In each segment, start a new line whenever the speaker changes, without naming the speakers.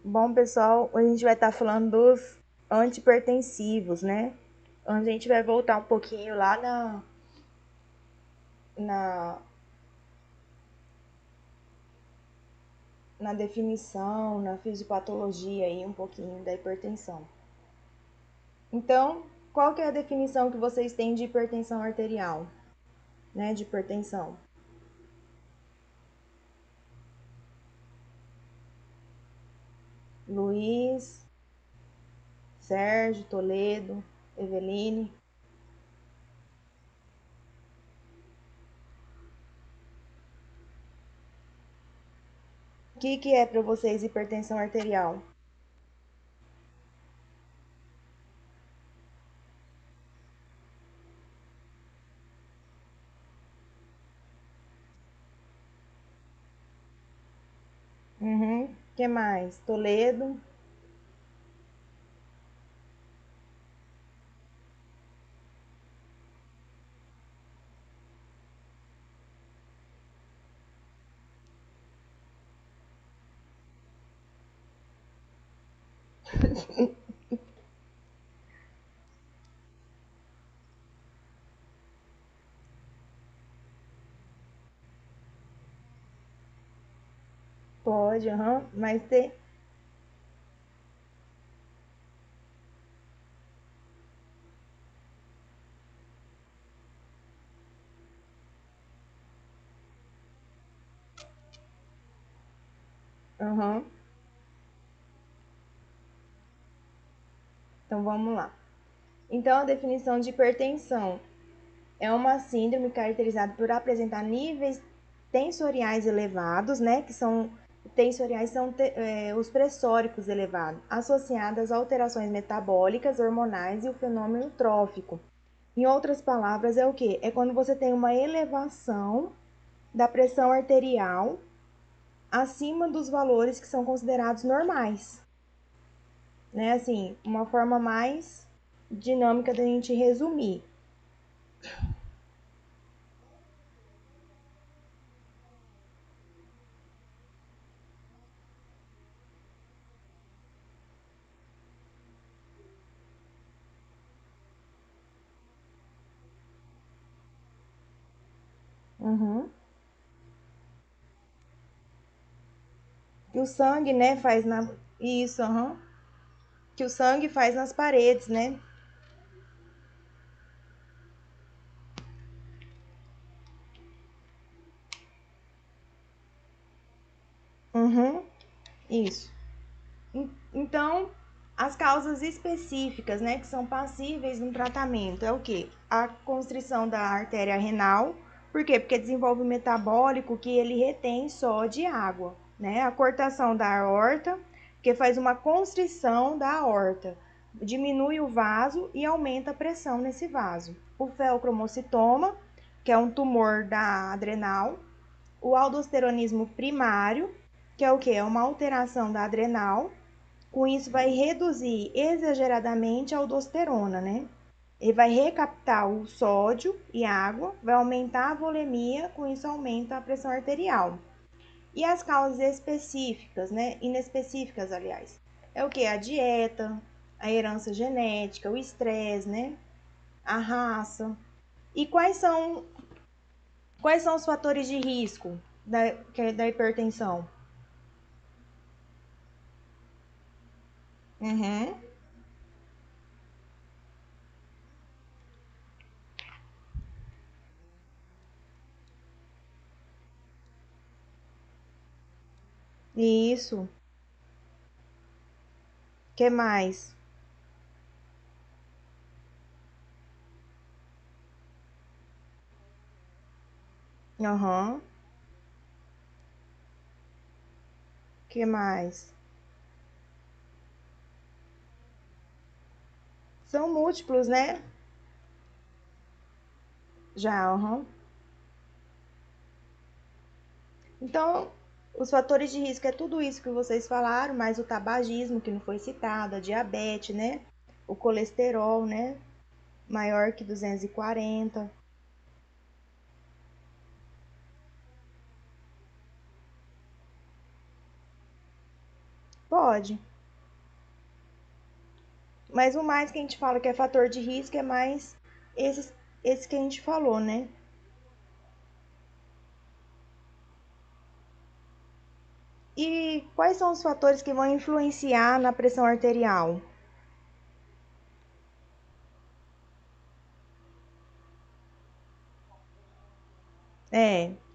Bom, pessoal, hoje a gente vai estar falando dos antipertensivos, né? Onde a gente vai voltar um pouquinho lá na, na definição, na fisiopatologia aí, um pouquinho da hipertensão. Então, qual que é a definição que vocês têm de hipertensão arterial, né? De hipertensão. Luiz, Sérgio, Toledo, Eveline. O que é para vocês hipertensão arterial? Uhum. Que mais? Toledo. Pode, aham, mas tem. Aham. Então vamos lá. Então a definição de hipertensão é uma síndrome caracterizada por apresentar níveis tensoriais elevados, né? Que são tensoriais são os pressóricos elevados, associadas a alterações metabólicas, hormonais e o fenômeno trófico. Em outras palavras, é o que? É quando você tem uma elevação da pressão arterial acima dos valores que são considerados normais, né? Assim, uma forma mais dinâmica da gente resumir. Uhum. Que o sangue, né, faz na. Isso, aham. Que o sangue faz nas paredes, né? Uhum. Isso. Então, as causas específicas, né, que são passíveis no tratamento é o quê? A constrição da artéria renal. Por quê? Porque desenvolve um metabólico que ele retém sódio e água, né? A cortação da aorta, que faz uma constrição da aorta, diminui o vaso e aumenta a pressão nesse vaso. O feocromocitoma, que é um tumor da adrenal. O aldosteronismo primário, que é o que? É uma alteração da adrenal. Com isso, vai reduzir exageradamente a aldosterona, né? Ele vai recaptar o sódio e água, vai aumentar a volemia, com isso aumenta a pressão arterial. E as causas específicas, né? Inespecíficas, aliás, é o que? A dieta, a herança genética, o estresse, né? A raça. E quais são os fatores de risco da hipertensão? Uhum. Isso. Que mais? Aham. Que mais? São múltiplos, né? Já, aham. Então, os fatores de risco é tudo isso que vocês falaram, mais o tabagismo, que não foi citado, a diabetes, né? O colesterol, né? Maior que 240. Pode. Mas o mais que a gente fala que é fator de risco é mais esse que a gente falou, né? E quais são os fatores que vão influenciar na pressão arterial?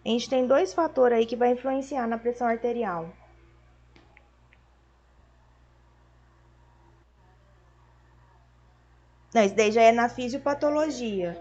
A gente tem dois fatores aí que vai influenciar na pressão arterial. Não, isso daí já é na fisiopatologia,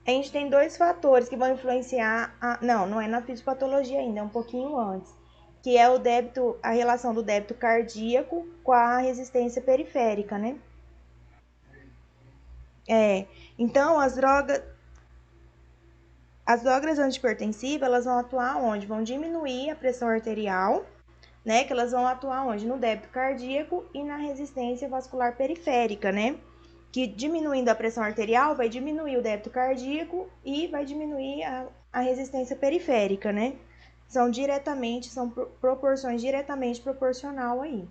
A gente tem dois fatores que vão influenciar não, não é na fisiopatologia ainda, é um pouquinho antes, que é o débito, a relação do débito cardíaco com a resistência periférica, né? É. Então, as drogas antipertensivas, elas vão atuar onde? Vão diminuir a pressão arterial, né? Que elas vão atuar onde? No débito cardíaco e na resistência vascular periférica, né? Que diminuindo a pressão arterial vai diminuir o débito cardíaco e vai diminuir a resistência periférica, né? São proporções diretamente proporcional aí.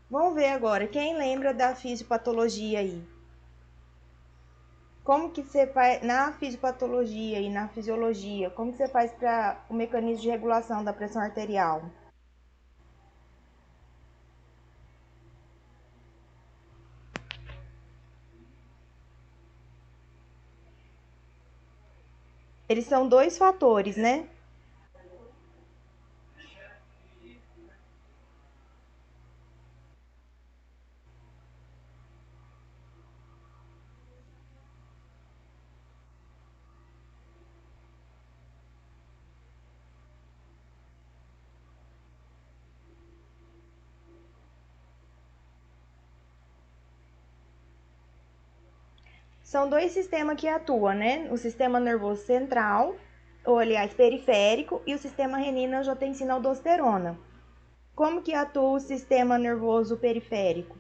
Vamos ver agora, quem lembra da fisiopatologia aí? Como que você faz na fisiopatologia e na fisiologia? Como que você faz para o mecanismo de regulação da pressão arterial? Eles são dois fatores, né? São dois sistemas que atuam, né? O sistema nervoso central, ou aliás, periférico, e o sistema renina-angiotensina-aldosterona. Como que atua o sistema nervoso periférico?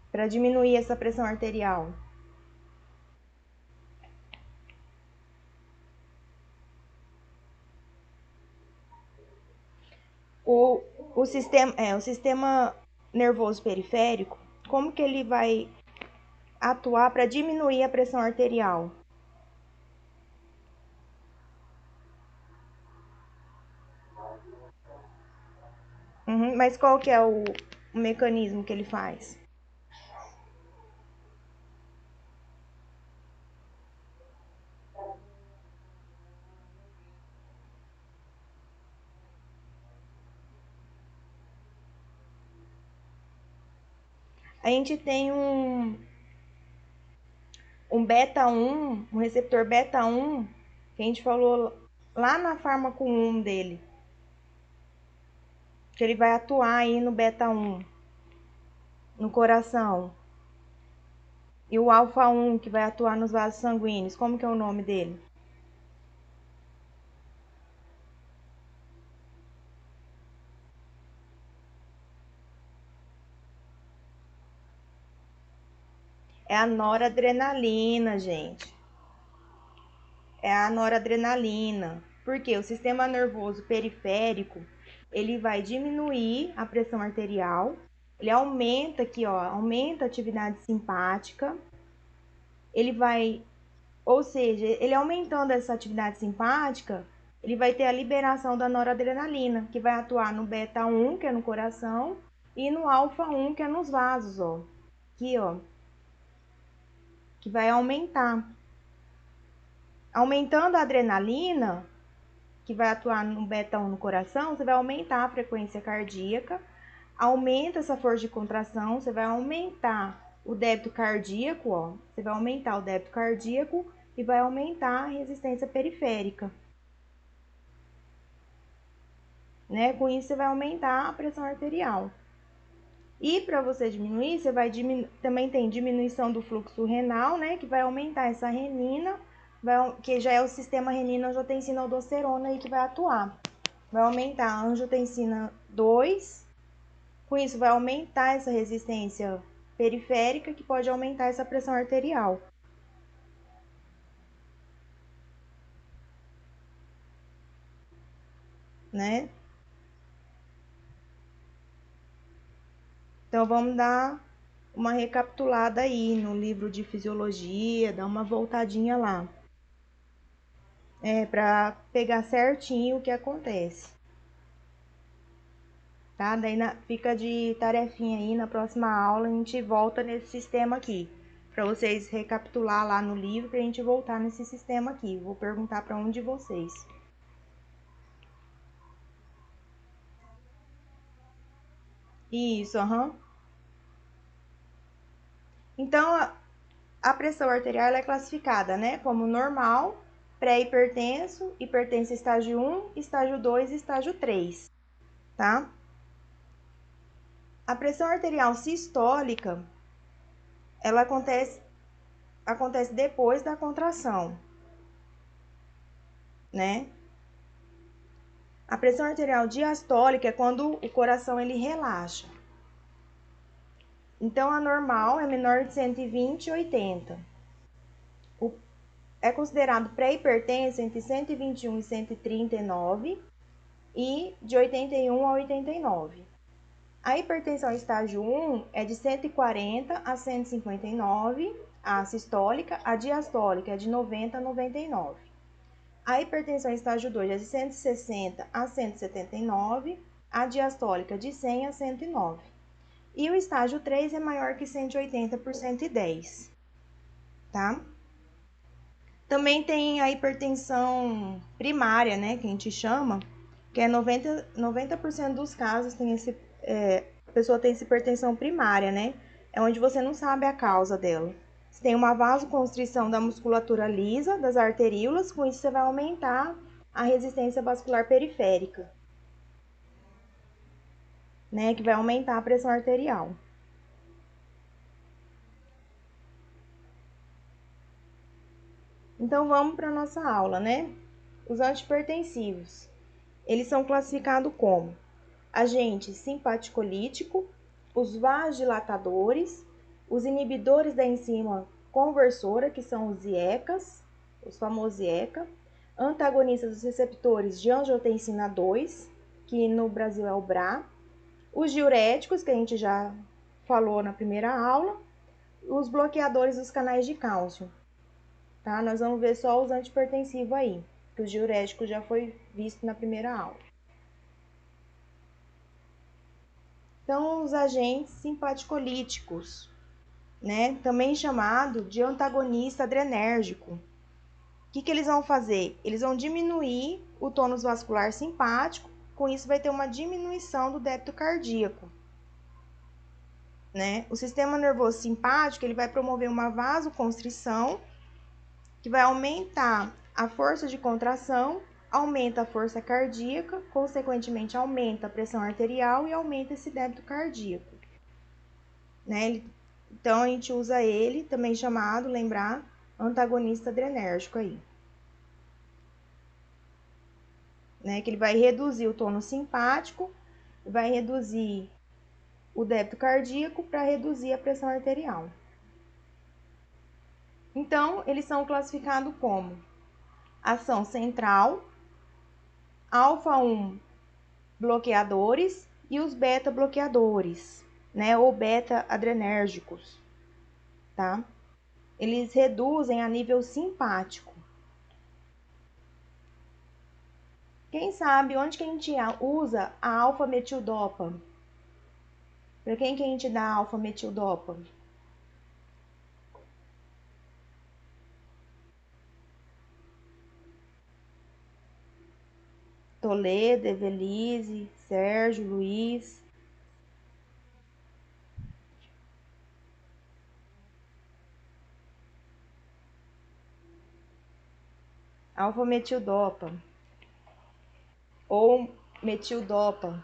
Para diminuir essa pressão arterial. O, o sistema nervoso periférico, como que ele vai atuar para diminuir a pressão arterial? Uhum, mas qual que é o mecanismo que ele faz? A gente tem um beta-1, um receptor beta-1, que a gente falou lá na fármaco 1 dele, que ele vai atuar aí no beta-1, no coração. E o alfa-1, que vai atuar nos vasos sanguíneos, como que é o nome dele? É a noradrenalina, gente. É a noradrenalina. Porque o sistema nervoso periférico, ele vai diminuir a pressão arterial, ele aumenta aqui, ó, aumenta a atividade simpática, ele vai, ou seja, ele aumentando essa atividade simpática, ele vai ter a liberação da noradrenalina, que vai atuar no beta-1, que é no coração, e no alfa-1, que é nos vasos, ó. Aqui, ó, que vai aumentar. Aumentando a adrenalina, que vai atuar no beta-1 no coração, você vai aumentar a frequência cardíaca, aumenta essa força de contração, você vai aumentar o débito cardíaco, ó. Você vai aumentar o débito cardíaco e vai aumentar a resistência periférica, né? Com isso você vai aumentar a pressão arterial. E para você diminuir, você vai também tem diminuição do fluxo renal, né, que vai aumentar essa renina, que já é o sistema renina-angiotensina-aldosterona aí que vai atuar. Vai aumentar a angiotensina 2, com isso vai aumentar essa resistência periférica, que pode aumentar essa pressão arterial. Né? Então vamos dar uma recapitulada aí no livro de fisiologia, dar uma voltadinha lá. Para pegar certinho o que acontece. Tá? Daí fica de tarefinha aí, na próxima aula a gente volta nesse sistema aqui. Para vocês recapitular lá no livro, pra gente voltar nesse sistema aqui. Vou perguntar para um de vocês. Isso, aham. Então, a pressão arterial é classificada, né, como normal, pré-hipertenso, hipertenso estágio 1, estágio 2 e estágio 3, tá? A pressão arterial sistólica, ela acontece depois da contração, né? A pressão arterial diastólica é quando o coração ele relaxa. Então, a normal é menor de 120 e 80. É considerado pré-hipertenso entre 121 e 139 e de 81 a 89. A hipertensão estágio 1 é de 140 a 159, a sistólica, a diastólica é de 90 a 99. A hipertensão estágio 2 é de 160 a 179, a diastólica de 100 a 109. E o estágio 3 é maior que 180 por 110, tá? Também tem a hipertensão primária, né, que a gente chama, que é 90% dos casos tem a pessoa tem essa hipertensão primária, né? É onde você não sabe a causa dela. Você tem uma vasoconstrição da musculatura lisa, das arteríolas, com isso você vai aumentar a resistência vascular periférica, né? Que vai aumentar a pressão arterial. Então vamos para a nossa aula, né? Os antihipertensivos. Eles são classificados como agente simpaticolítico, os vasodilatadores, os inibidores da enzima conversora, que são os IECAs, os famosos IECA, antagonistas dos receptores de angiotensina 2, que no Brasil é o BRA, os diuréticos, que a gente já falou na primeira aula, os bloqueadores dos canais de cálcio. Tá? Nós vamos ver só os antihipertensivos aí, que os diuréticos já foi visto na primeira aula. Então, os agentes simpaticolíticos, né? Também chamado de antagonista adrenérgico. O que eles vão fazer? Eles vão diminuir o tônus vascular simpático, com isso vai ter uma diminuição do débito cardíaco, né? O sistema nervoso simpático, ele vai promover uma vasoconstrição, que vai aumentar a força de contração, aumenta a força cardíaca, consequentemente aumenta a pressão arterial e aumenta esse débito cardíaco, né? Então a gente usa ele, também chamado, lembrar, antagonista adrenérgico aí, né? Que ele vai reduzir o tônus simpático, vai reduzir o débito cardíaco para reduzir a pressão arterial. Então, eles são classificados como ação central, alfa-1 bloqueadores e os beta-bloqueadores, né? Ou beta-adrenérgicos, tá? Eles reduzem a nível simpático. Quem sabe onde que a gente usa a alfa-metildopa? Para quem que a gente dá alfa-metildopa? Toledo, Evelise, Sérgio, Luiz. Alfa-metildopa ou metildopa.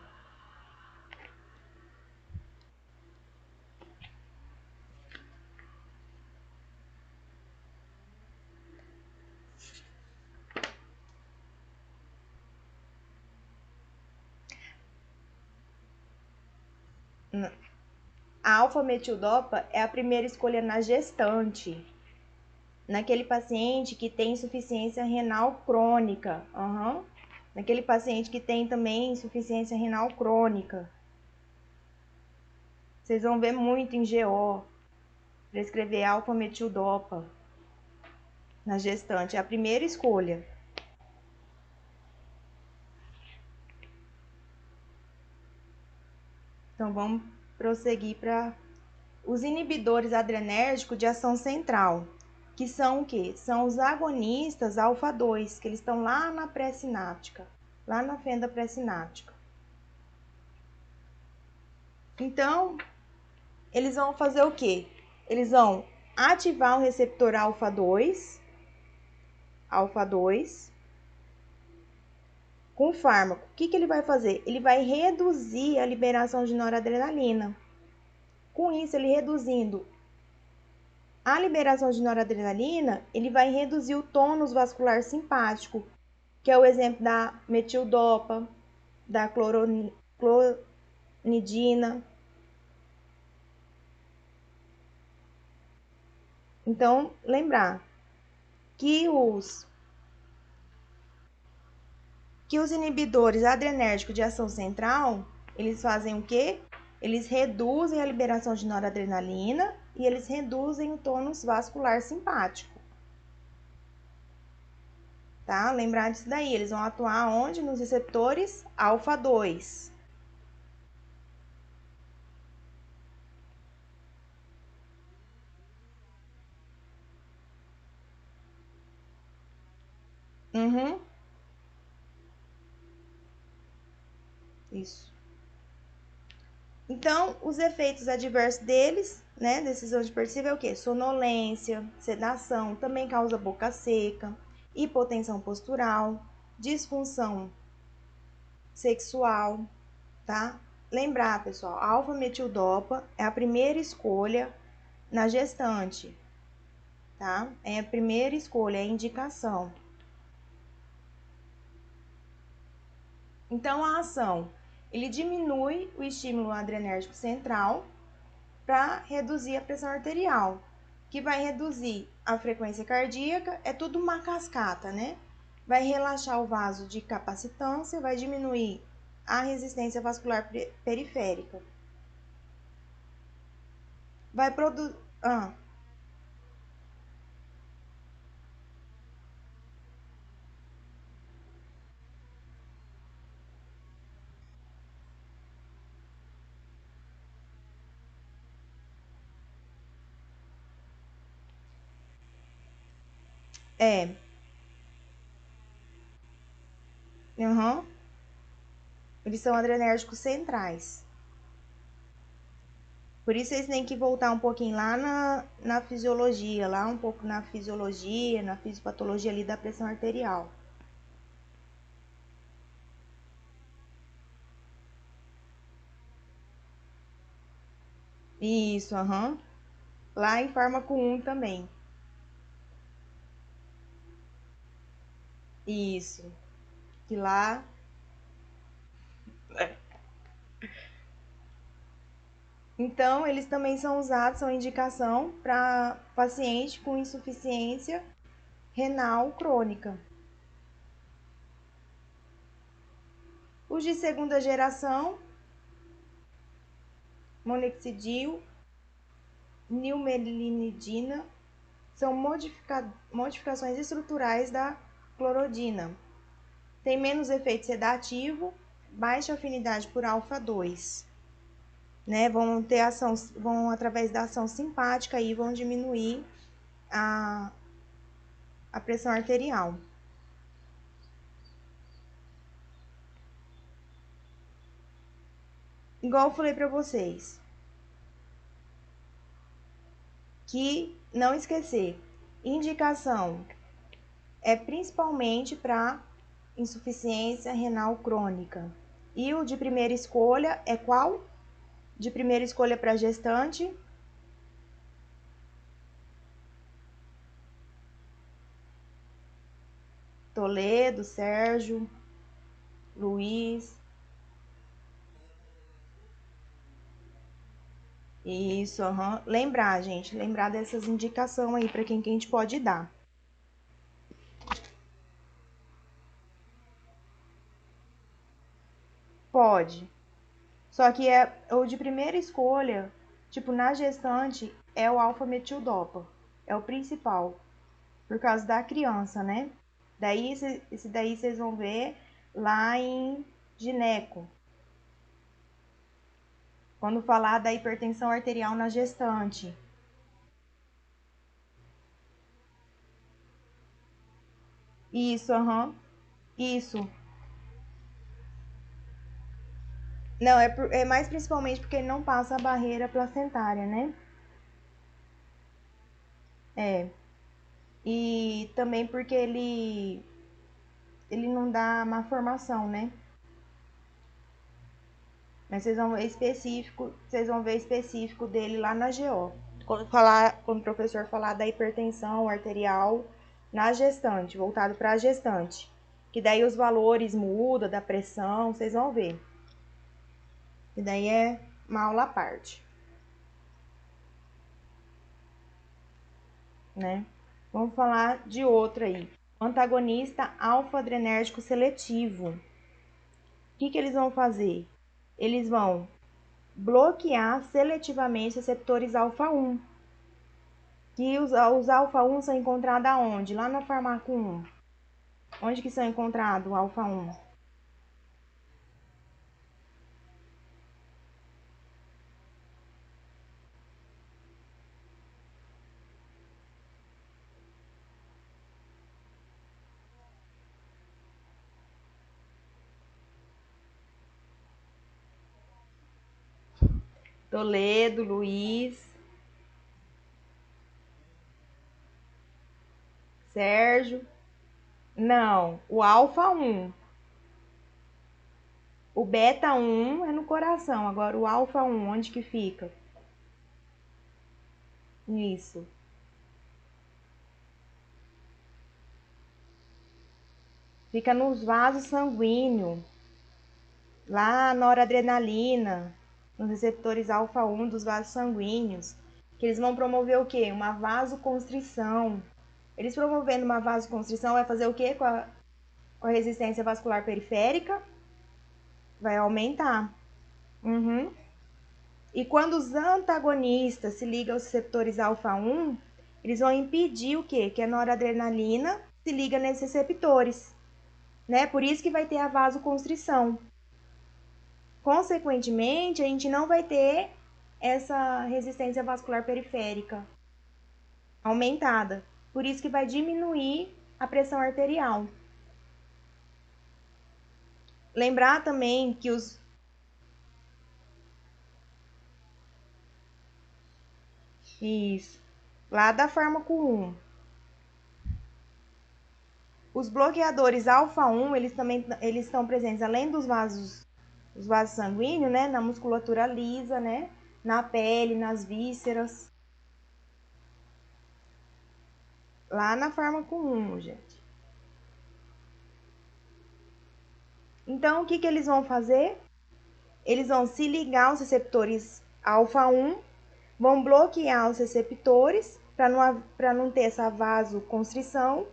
A alfa-metildopa é a primeira escolha na gestante, naquele paciente que tem insuficiência renal crônica. Naquele paciente que tem também insuficiência renal crônica. Vocês vão ver muito em GO, prescrever alfa-metildopa na gestante. É a primeira escolha. Então, vamos prosseguir para os inibidores adrenérgicos de ação central, que são o quê? São os agonistas alfa-2, que eles estão lá na pré-sináptica, lá na fenda pré-sináptica. Então, eles vão fazer o quê? Eles vão ativar o receptor alfa-2, com fármaco. O que ele vai fazer? Ele vai reduzir a liberação de noradrenalina. Com isso, ele reduzindo a liberação de noradrenalina, ele vai reduzir o tônus vascular simpático, que é o exemplo da metildopa, da clonidina. Então, lembrar que os inibidores adrenérgicos de ação central, eles fazem o quê? Eles reduzem a liberação de noradrenalina e eles reduzem o tônus vascular simpático. Tá? Lembrar disso daí, eles vão atuar onde? Nos receptores alfa-2. Isso. Então, os efeitos adversos deles, né, desses antidepressivos é o quê? Sonolência, sedação, também causa boca seca, hipotensão postural, disfunção sexual, tá? Lembrar, pessoal, a alfa-metildopa é a primeira escolha na gestante, tá? É a primeira escolha, é a indicação. Então, a ação, ele diminui o estímulo adrenérgico central para reduzir a pressão arterial, que vai reduzir a frequência cardíaca, é tudo uma cascata, né? Vai relaxar o vaso de capacitância, vai diminuir a resistência vascular periférica. Vai produzir... Eles são adrenérgicos centrais. Por isso vocês têm que voltar um pouquinho lá na fisiologia, lá um pouco na fisiologia, na fisiopatologia ali da pressão arterial. Isso, Lá em fármaco 1 também. Isso. Que lá... Então, eles também são usados, são indicação para paciente com insuficiência renal crônica. Os de segunda geração, monexidil, nilmelinidina, são modificações estruturais da clorodina. Tem menos efeito sedativo, baixa afinidade por alfa-2. Né? Vão ter ação, vão através da ação simpática aí vão diminuir a pressão arterial. Igual eu falei para vocês, que não esquecer, indicação é principalmente para insuficiência renal crônica. E o de primeira escolha é qual? De primeira escolha para gestante? Toledo, Sérgio, Luiz. Isso, aham. Lembrar, gente, lembrar dessas indicações aí para quem que a gente pode dar. Pode. Só que o de primeira escolha, tipo, na gestante, é o alfa-metildopa. É o principal, por causa da criança, né? Daí, esse daí vocês vão ver lá em gineco, quando falar da hipertensão arterial na gestante. Isso, aham. Isso. Não, é mais principalmente porque ele não passa a barreira placentária, né? É. E também porque ele não dá má formação, né? Mas vocês vão ver específico dele lá na GO. Quando o professor falar da hipertensão arterial na gestante, voltado para a gestante. Que daí os valores mudam da pressão, vocês vão ver. E daí é uma aula à parte, né? Vamos falar de outra aí. Antagonista alfa-adrenérgico seletivo. O que eles vão fazer? Eles vão bloquear seletivamente receptores alfa-1. Que os alfa-1 são encontrados aonde? Lá na farmaco 1. Onde que são encontrados o alfa-1? Toledo, Luiz, Sérgio. Não, o alfa-1. O beta-1 é no coração. Agora o alfa-1, onde que fica? Isso. Fica nos vasos sanguíneos, lá na noradrenalina, nos receptores alfa-1 dos vasos sanguíneos, que eles vão promover o quê? Uma vasoconstrição. Eles promovendo uma vasoconstrição vai fazer o quê com a resistência vascular periférica? Vai aumentar. Uhum. E quando os antagonistas se ligam aos receptores alfa-1, eles vão impedir o quê? Que a noradrenalina se liga nesses receptores, né? Por isso que vai ter a vasoconstrição. Consequentemente, a gente não vai ter essa resistência vascular periférica aumentada. Por isso que vai diminuir a pressão arterial. Lembrar também que Isso. Lá da fármaco 1. Os bloqueadores alfa-1, eles estão presentes além os vasos sanguíneos, né, na musculatura lisa, né, na pele, nas vísceras. Lá na fármaco 1, gente. Então, o que eles vão fazer? Eles vão se ligar aos receptores alfa-1, vão bloquear os receptores para não ter essa vasoconstrição.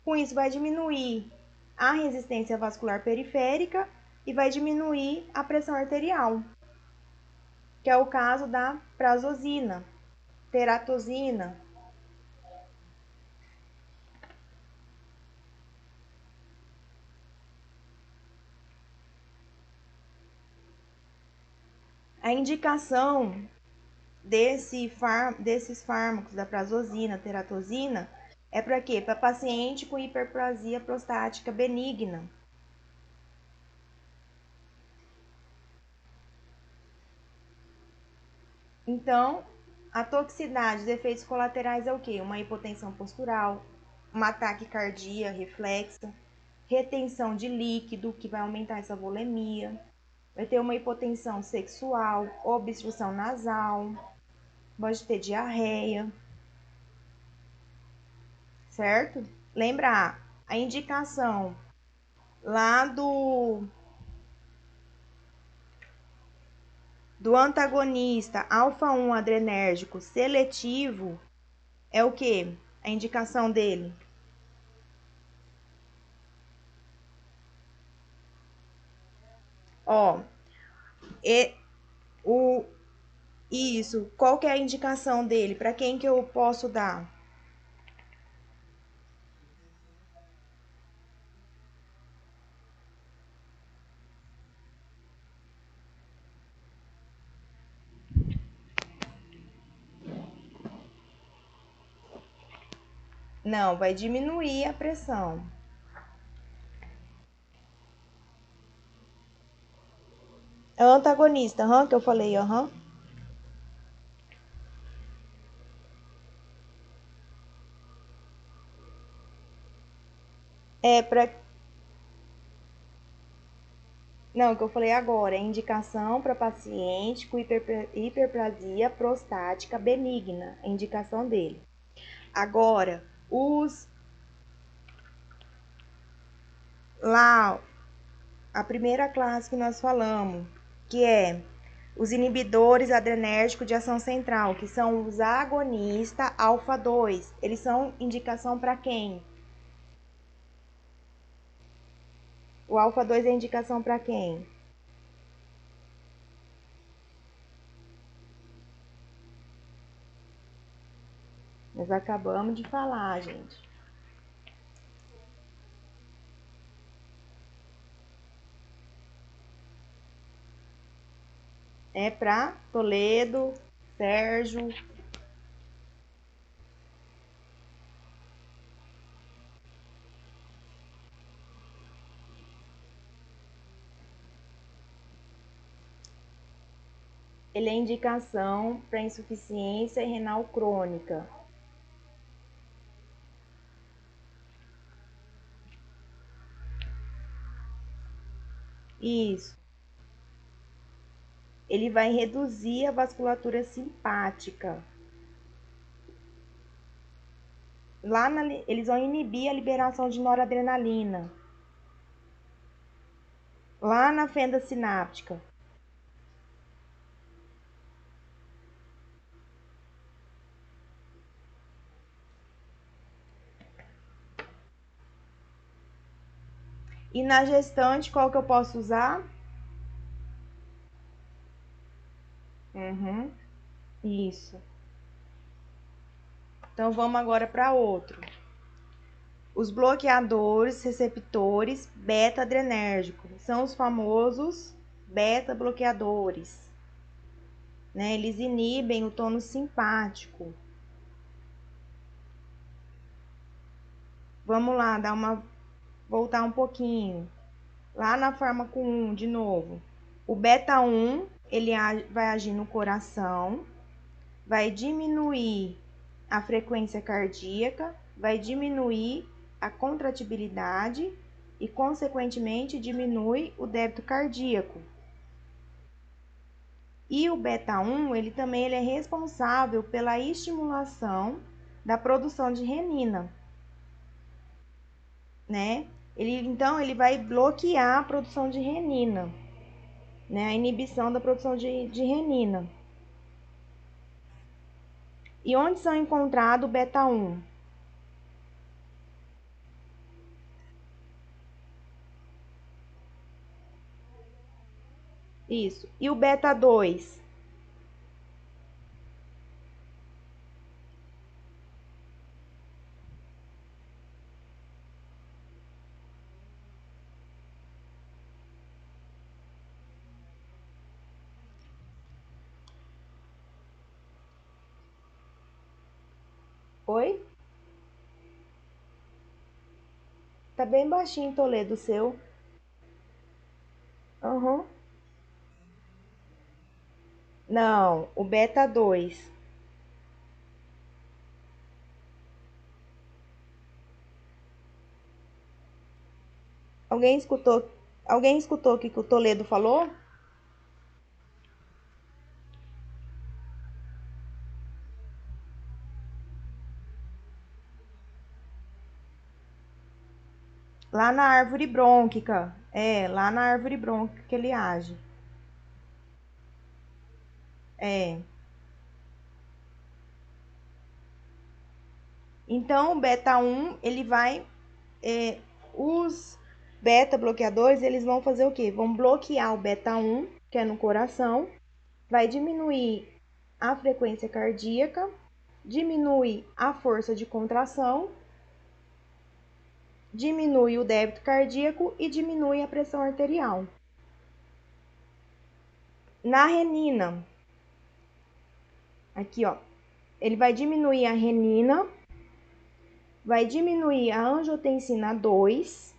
Com isso, vai diminuir a resistência vascular periférica e vai diminuir a pressão arterial, que é o caso da prazosina, teratosina. A indicação desses fármacos, da prazosina, teratosina, é para quê? Para paciente com hiperplasia prostática benigna. Então, a toxicidade, os efeitos colaterais é o quê? Uma hipotensão postural, um ataque cardíaco, reflexa, retenção de líquido, que vai aumentar essa volemia, vai ter uma hipotensão sexual, obstrução nasal, pode ter diarreia, certo? Lembra a indicação lá do do antagonista alfa-1 adrenérgico seletivo é o quê? A indicação dele. Ó, e, o, isso, qual que é a indicação dele? Para quem que eu posso dar? Não, vai diminuir a pressão. É o antagonista, que eu falei, É para Não, o que eu falei agora é indicação para paciente com hiperplasia prostática benigna, a indicação dele. Agora, os lá, a primeira classe que nós falamos, que é os inibidores adrenérgicos de ação central, que são os agonistas alfa 2. Eles são indicação para quem? O alfa 2 é indicação para quem? Nós acabamos de falar, gente. É para Toledo, Sérgio. Ele é indicação para insuficiência renal crônica. Isso. Ele vai reduzir a vasculatura simpática. Eles vão inibir a liberação de noradrenalina. Lá na fenda sináptica. E na gestante, qual que eu posso usar? Uhum, isso. Então vamos agora para outro. Os bloqueadores receptores beta-adrenérgicos são os famosos beta-bloqueadores. Né? Eles inibem o tônus simpático. Vamos lá, voltar um pouquinho. Lá na fármaco 1, de novo. O beta 1, ele vai agir no coração, vai diminuir a frequência cardíaca, vai diminuir a contratibilidade e, consequentemente, diminui o débito cardíaco. E o beta 1, ele é responsável pela estimulação da produção de renina, né? Então, ele vai bloquear a produção de renina, né? A inibição da produção de renina. E onde são encontrados o beta 1? Isso. E o beta 2? Oi? Tá bem baixinho, Toledo, o seu. Uhum. Não, o beta 2. Alguém escutou? Alguém escutou o que o Toledo falou? Lá na árvore brônquica. É, lá na árvore brônquica que ele age. É. Então, o beta 1, ele vai... os beta bloqueadores, eles vão fazer o quê? Vão bloquear o beta 1, que é no coração, vai diminuir a frequência cardíaca, diminui a força de contração, diminui o débito cardíaco e diminui a pressão arterial. Na renina, aqui ó, ele vai diminuir a renina, vai diminuir a angiotensina 2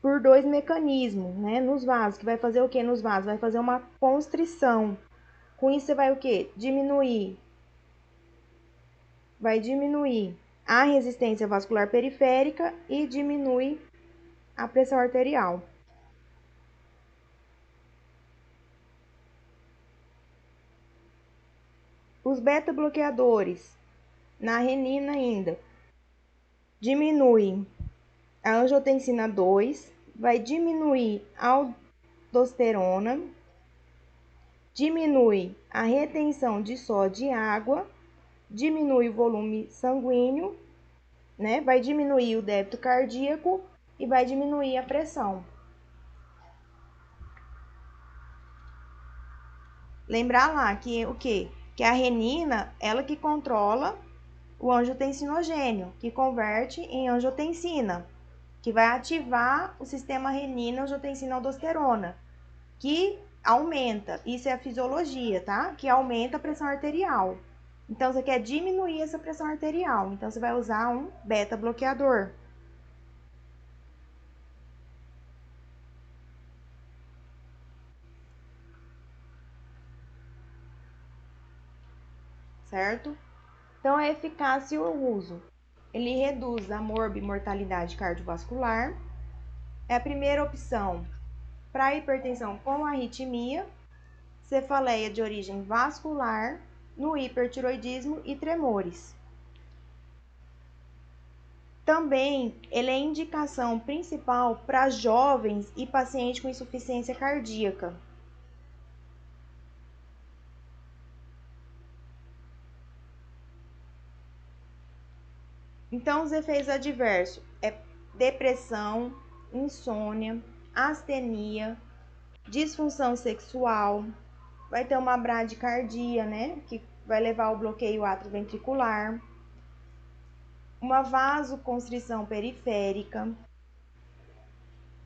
por dois mecanismos, né, nos vasos, que vai fazer o que nos vasos? Vai fazer uma constrição. Com isso você vai o que? Vai diminuir a resistência vascular periférica e diminui a pressão arterial. Os beta-bloqueadores, na renina ainda, diminuem a angiotensina 2, vai diminuir a aldosterona, diminui a retenção de sódio e água, diminui o volume sanguíneo, né? Vai diminuir o débito cardíaco e vai diminuir a pressão. Lembrar lá que o quê? Que a renina, ela que controla o angiotensinogênio, que converte em angiotensina, que vai ativar o sistema renina-angiotensina-aldosterona, que aumenta, isso é a fisiologia, tá? Que aumenta a pressão arterial. Então, você quer diminuir essa pressão arterial, então você vai usar um beta-bloqueador. Certo? Então, é eficácia o uso. Ele reduz a morbimortalidade cardiovascular. É a primeira opção para hipertensão com arritmia, cefaleia de origem vascular, no hipertiroidismo e tremores. Também ele é indicação principal para jovens e pacientes com insuficiência cardíaca. Então, os efeitos adversos é depressão, insônia, astenia, disfunção sexual, vai ter uma bradicardia, né, que vai levar ao bloqueio atrioventricular, uma vasoconstrição periférica,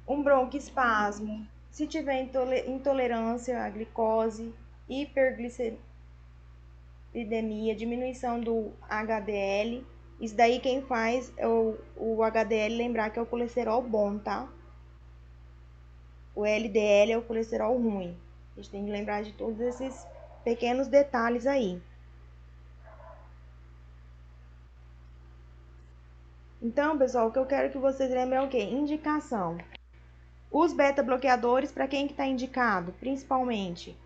um broncoespasmo, se tiver intolerância à glicose, hiperglicemia, diminuição do HDL. Isso daí quem faz é o HDL, lembrar que é o colesterol bom, tá? O LDL é o colesterol ruim. A gente tem que lembrar de todos esses pequenos detalhes aí. Então, pessoal, o que eu quero que vocês lembrem é o quê? Indicação. Os beta-bloqueadores, para quem que está indicado? Principalmente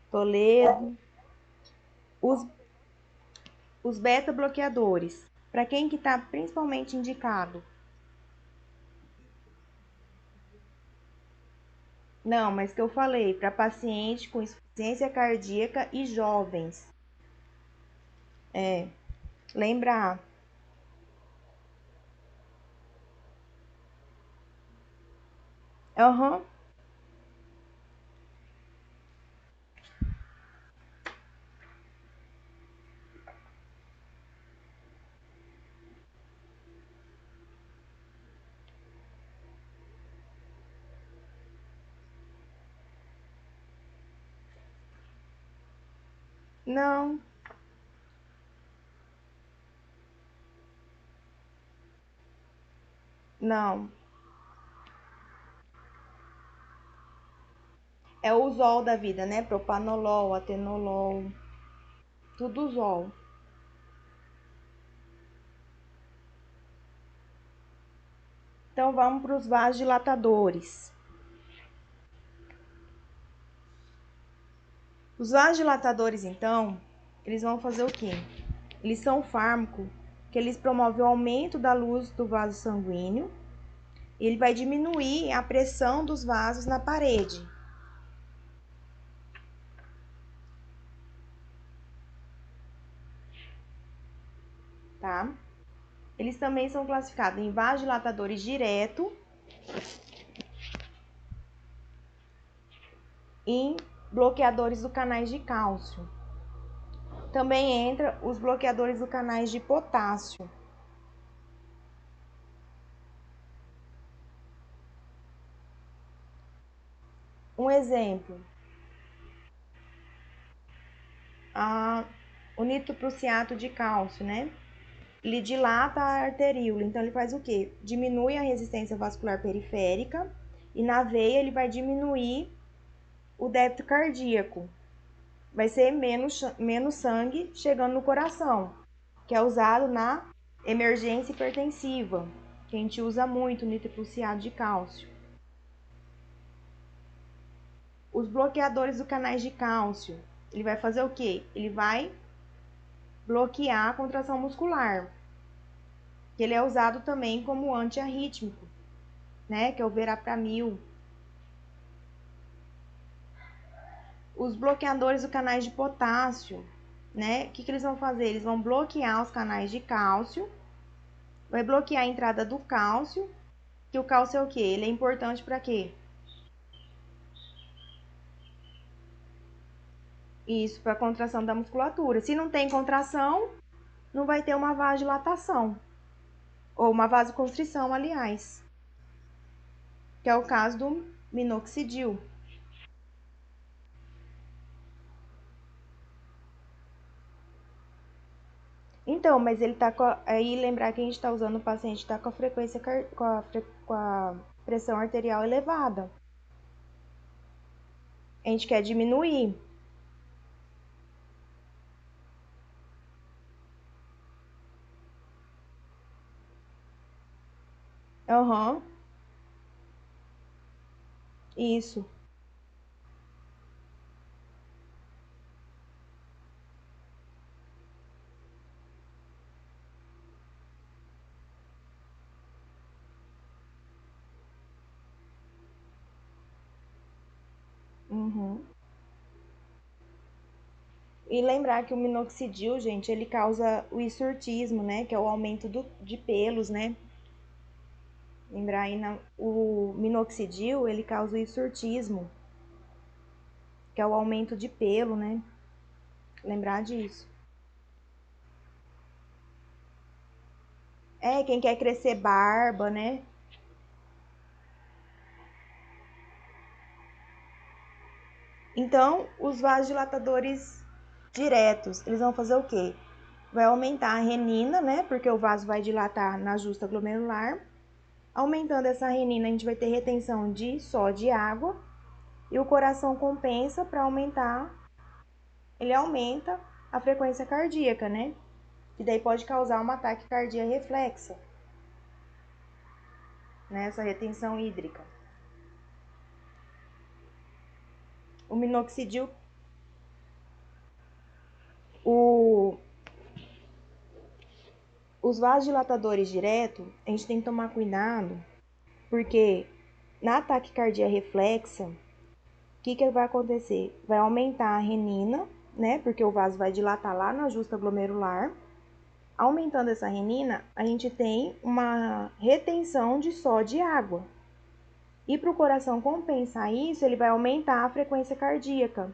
Toledo. Os beta-bloqueadores, para quem que está principalmente indicado? Não, mas que eu falei, para paciente com insuficiência cardíaca e jovens. Lembrar. Aham. Não, não. É o Zol da vida, né? Propanolol, atenolol, tudo Zol. Então vamos para os vasodilatadores. Os vasodilatadores, então, eles vão fazer o quê? Eles são fármacos que eles promovem o aumento da luz do vaso sanguíneo, Ele vai diminuir a pressão dos vasos na parede. Tá? Eles também são classificados em vasodilatadores direto, em bloqueadores dos canais de cálcio. Também entra os bloqueadores dos canais de potássio. Um exemplo, o nitroprusiato de cálcio, né? Ele dilata a arteríola, então ele faz o quê? Diminui a resistência vascular periférica e na veia ele vai diminuir o débito cardíaco. Vai ser menos sangue chegando no coração, que é usado na emergência hipertensiva, que a gente usa muito o nitroprusiato de cálcio. Os bloqueadores dos canais de cálcio, ele vai fazer o quê? Ele vai bloquear a contração muscular, que ele é usado também como antiarrítmico, né? Que é o verapamil. Os bloqueadores dos canais de potássio, né? O que eles vão fazer? Eles vão bloquear os canais de cálcio, vai bloquear a entrada do cálcio, que o cálcio é o quê? Ele é importante para quê? Isso, para a contração da musculatura. Se não tem contração, não vai ter uma vasodilatação, ou uma vasoconstrição, aliás, que é o caso do minoxidil. Então, mas ele tá com aí lembrar que a gente está usando o paciente está com a frequência com a pressão arterial elevada. A gente quer diminuir. Aham. Isso. Uhum. E lembrar que o minoxidil, gente, ele causa o hirsutismo, né? Que é o aumento de pelos, né? Lembrar aí, o minoxidil, ele causa o hirsutismo, que é o aumento de pelo, né? Lembrar disso. É, quem quer crescer barba, né? Então, os vasodilatadores diretos, eles vão fazer o quê? Vai aumentar a renina, né? Porque o vaso vai dilatar na justa glomerular. Aumentando essa renina, a gente vai ter retenção só de água. E o coração compensa para aumentar, ele aumenta a frequência cardíaca, né? E daí pode causar uma taquicardia reflexa, né? Essa retenção hídrica. O minoxidil, o, os vasodilatadores direto, a gente tem que tomar cuidado, porque na taquicardia reflexa, o que vai acontecer? Vai aumentar a renina, né? Porque o vaso vai dilatar lá na justa glomerular. Aumentando essa renina, a gente tem uma retenção só de água. E para o coração compensar isso, ele vai aumentar a frequência cardíaca.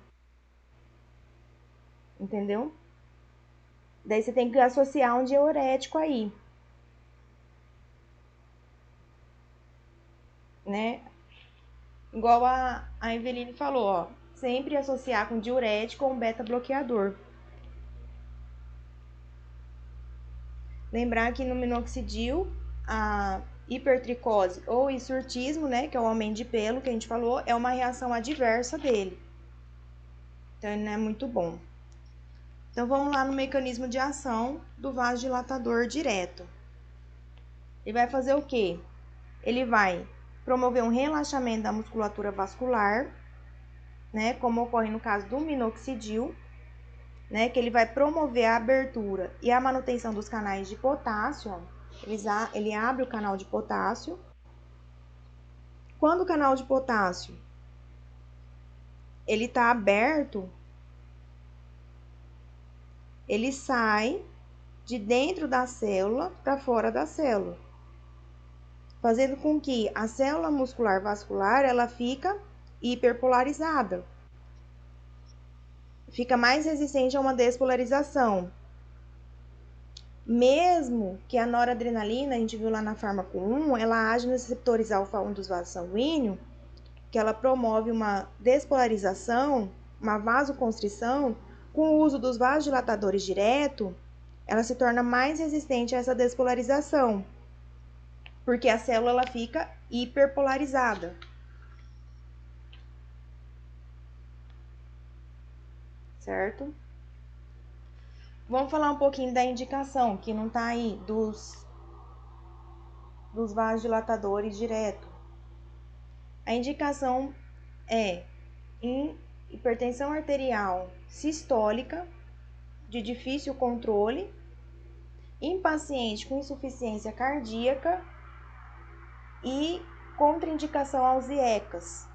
Entendeu? Daí você tem que associar um diurético aí, né? Igual a Eveline falou, ó. Sempre associar com diurético ou um beta-bloqueador. Lembrar que no minoxidil, a hipertricose ou hirsutismo, né, que é o aumento de pelo que a gente falou, é uma reação adversa dele. Então, ele não é muito bom. Então, vamos lá no mecanismo de ação do vasodilatador direto. Ele vai fazer o quê? Ele vai promover um relaxamento da musculatura vascular, né, como ocorre no caso do minoxidil, né, que ele vai promover a abertura e a manutenção dos canais de potássio. Ele abre o canal de potássio quando o canal de potássio ele está aberto, ele sai de dentro da célula para fora da célula, fazendo com que a célula muscular vascular ela fica hiperpolarizada, fica mais resistente a uma despolarização. Mesmo que a noradrenalina, a gente viu lá na fármaco 1, ela age nos receptores alfa-1 dos vasos sanguíneos, que ela promove uma despolarização, uma vasoconstrição, com o uso dos vasodilatadores direto, ela se torna mais resistente a essa despolarização, porque a célula ela fica hiperpolarizada. Certo? Vamos falar um pouquinho da indicação, que não está aí, dos vasodilatadores direto. A indicação é em hipertensão arterial sistólica, de difícil controle, em paciente com insuficiência cardíaca e contraindicação aos IECAS.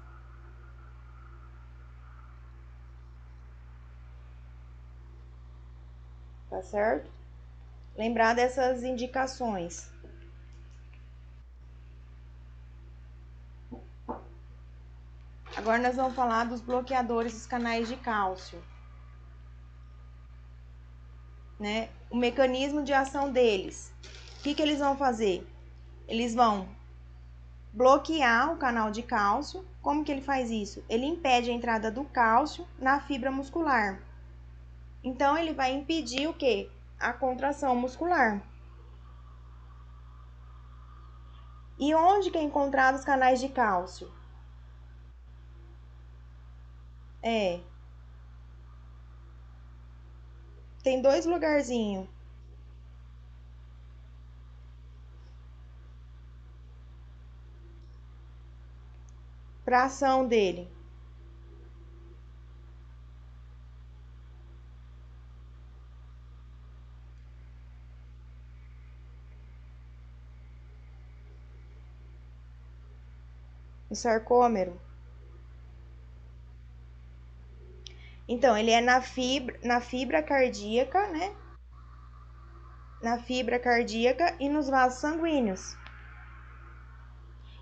Tá certo? Lembrar dessas indicações. Agora nós vamos falar dos bloqueadores dos canais de cálcio, né? O mecanismo de ação deles. O que eles vão fazer? Eles vão bloquear o canal de cálcio. Como que ele faz isso? Ele impede a entrada do cálcio na fibra muscular. Então, ele vai impedir o quê? A contração muscular. E onde que é encontrado os canais de cálcio? Tem dois lugarzinhos para ação dele. O sarcômero. Então, ele é na fibra cardíaca, né? Na fibra cardíaca e nos vasos sanguíneos.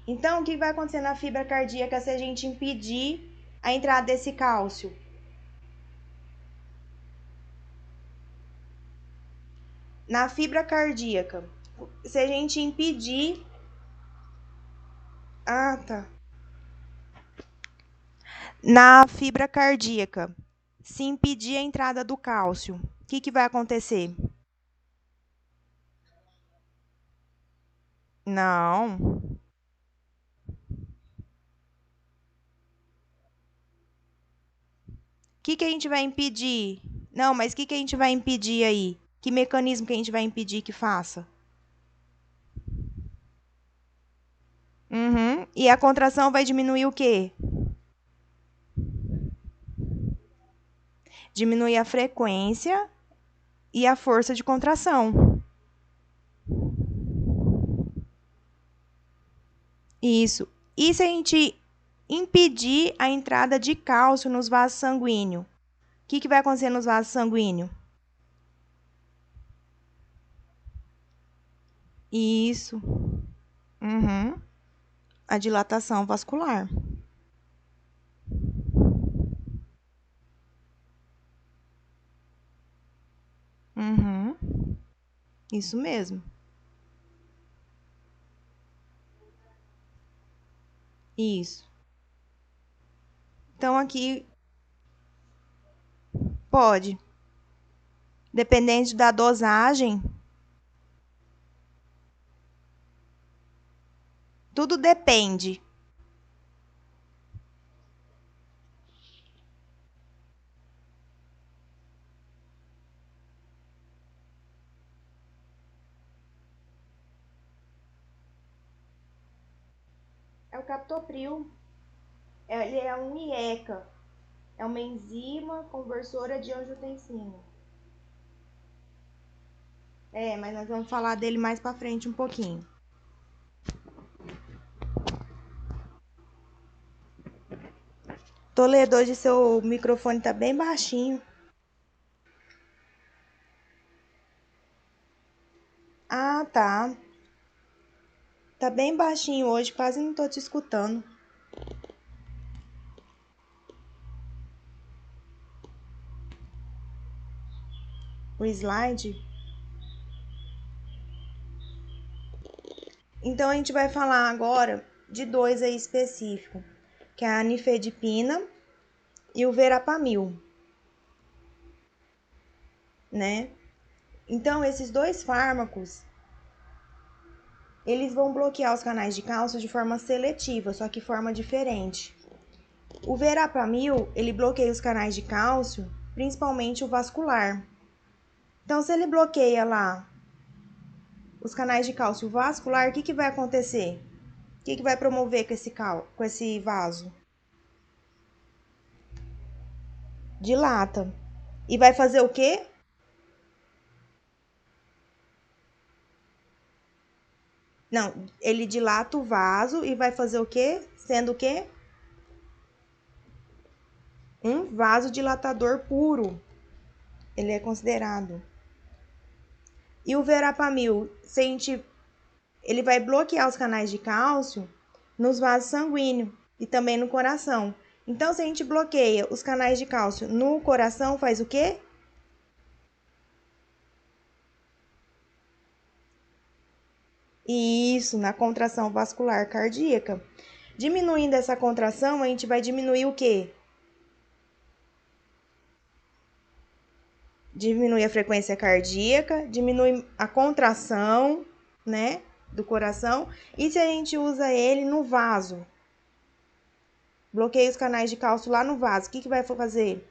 Então, o que vai acontecer na fibra cardíaca se a gente impedir a entrada desse cálcio? Na fibra cardíaca, se a gente impedir. Ah, tá. Na fibra cardíaca, se impedir a entrada do cálcio, o que vai acontecer? Não. O que a gente vai impedir? Não, mas o que a gente vai impedir aí? Que mecanismo que a gente vai impedir que faça? Uhum. E a contração vai diminuir o quê? Diminuir a frequência e a força de contração. Isso. E se a gente impedir a entrada de cálcio nos vasos sanguíneos? O que vai acontecer nos vasos sanguíneos? Isso. Uhum. A dilatação vascular. Uhum. Isso mesmo. Isso. Então, aqui pode. Dependente da dosagem, tudo depende. É o captopril. Ele é um IECA. É uma enzima conversora de angiotensina. Mas nós vamos falar dele mais para frente um pouquinho. Toledo, hoje seu microfone tá bem baixinho. Ah, tá. Tá bem baixinho hoje, quase não tô te escutando. O slide. Então a gente vai falar agora de dois aí específicos, que é a nifedipina e o verapamil, né? Então esses dois fármacos, eles vão bloquear os canais de cálcio de forma seletiva, só que forma diferente. O verapamil, ele bloqueia os canais de cálcio, principalmente o vascular. Então, se ele bloqueia lá os canais de cálcio vascular, o que vai acontecer? O que vai promover com esse vaso? Dilata. E vai fazer o quê? Não, ele dilata o vaso e vai fazer o quê? Sendo o quê? Um vasodilatador puro. Ele é considerado. E o verapamil, ele vai bloquear os canais de cálcio nos vasos sanguíneos e também no coração. Então, se a gente bloqueia os canais de cálcio no coração, faz o quê? Isso, na contração vascular cardíaca. Diminuindo essa contração, a gente vai diminuir o quê? Diminui a frequência cardíaca, diminui a contração, né, do coração. E se a gente usa ele no vaso? Bloqueia os canais de cálcio lá no vaso. O que vai fazer?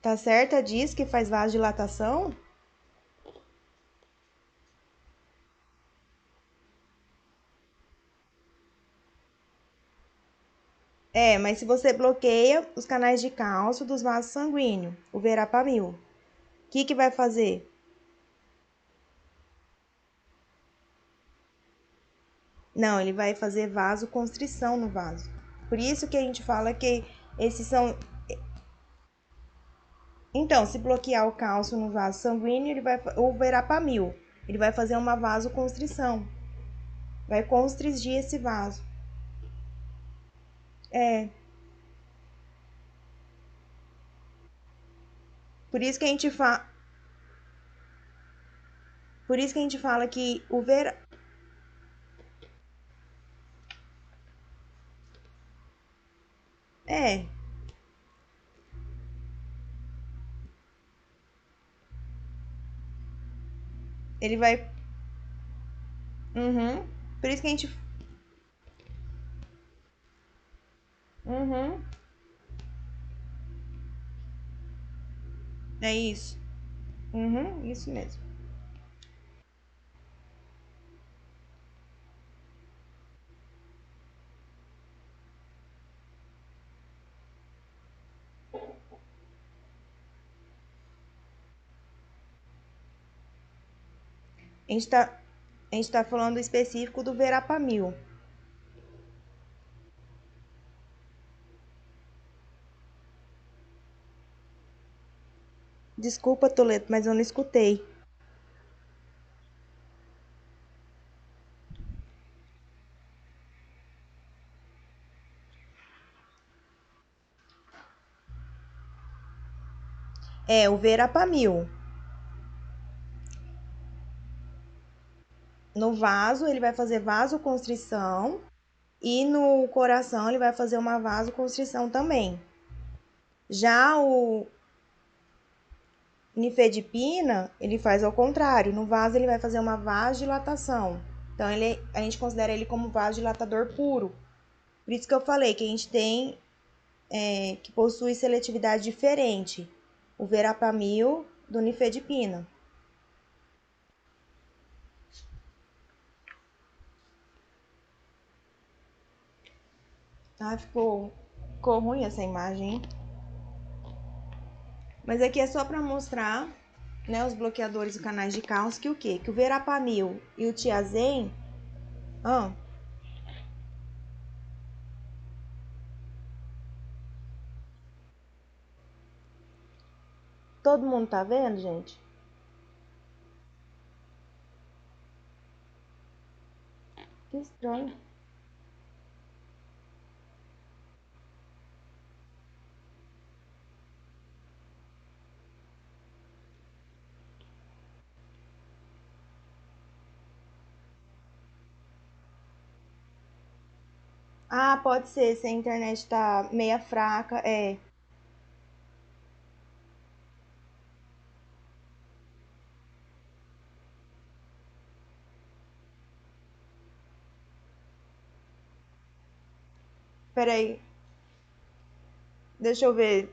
Tá certa? Diz que faz vasodilatação? É, mas se você bloqueia os canais de cálcio dos vasos sanguíneos, o verapamil, o que vai fazer? Não, ele vai fazer vasoconstrição no vaso. Por isso que a gente fala que esses são. Então, se bloquear o cálcio no vaso sanguíneo, ele vai o verapamil, ele vai fazer uma vasoconstrição, vai constrigir esse vaso. É, por isso que a gente fala, por isso que a gente fala que o ver, é, ele vai, uhum, por isso que a gente, uhum, é isso, uhum, isso mesmo. A gente tá, a gente tá falando específico do verapamil. Desculpa, Toledo, mas eu não escutei. É, o verapamil. No vaso, ele vai fazer vasoconstrição e no coração ele vai fazer uma vasoconstrição também. Já o nifedipina, ele faz ao contrário. No vaso ele vai fazer uma vasodilatação. Então a gente considera ele como vasodilatador puro. Por isso que eu falei que a gente tem que possui seletividade diferente. O verapamil do nifedipina. Ah, ficou ruim essa imagem, hein? Mas aqui é só para mostrar né, os bloqueadores do canais de cálcio, que o quê? Que o verapamil e o tiazem, todo mundo tá vendo, gente? Que estranho. Ah, pode ser, se a internet tá meia fraca, é. Peraí, deixa eu ver.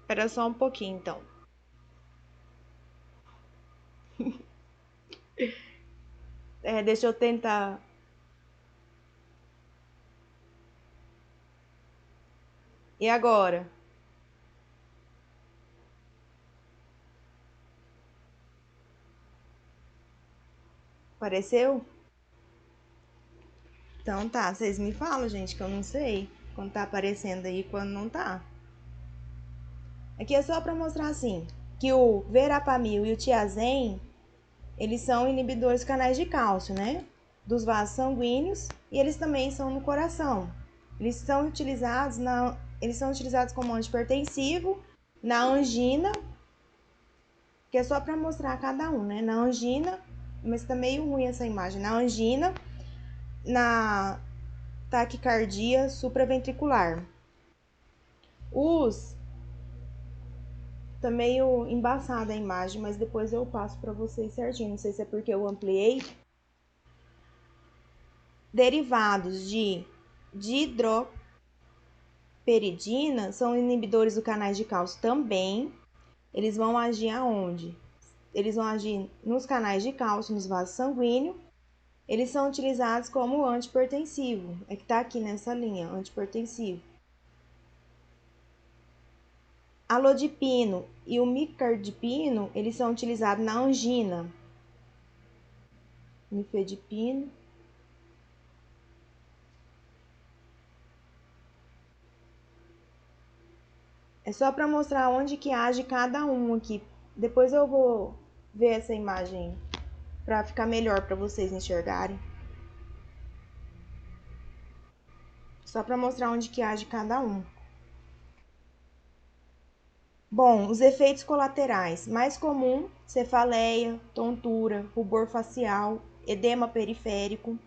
Espera só um pouquinho, então. Deixa eu tentar. E agora? Apareceu? Então tá, vocês me falam, gente, que eu não sei quando tá aparecendo aí e quando não tá. Aqui é só para mostrar assim, que o verapamil e o tiazem, eles são inibidores canais de cálcio, né? Dos vasos sanguíneos, e eles também são no coração. Eles são utilizados como antipertensivo na angina, que é só para mostrar cada um, né? Na angina, mas tá meio ruim essa imagem. Na angina, na taquicardia supraventricular. Os Tá meio embaçada a imagem, mas depois eu passo para vocês certinho. Não sei se é porque eu ampliei. Derivados de dihidroperidina são inibidores do canais de cálcio também. Eles vão agir aonde? Eles vão agir nos canais de cálcio, nos vasos sanguíneos. Eles são utilizados como antipertensivo. É que tá aqui nessa linha, antipertensivo. Alodipino e o micardipino, eles são utilizados na angina. Nifedipino. É só para mostrar onde que age cada um aqui. Depois eu vou ver essa imagem para ficar melhor para vocês enxergarem. Só para mostrar onde que age cada um. Bom, os efeitos colaterais. Mais comum, cefaleia, tontura, rubor facial, edema periférico.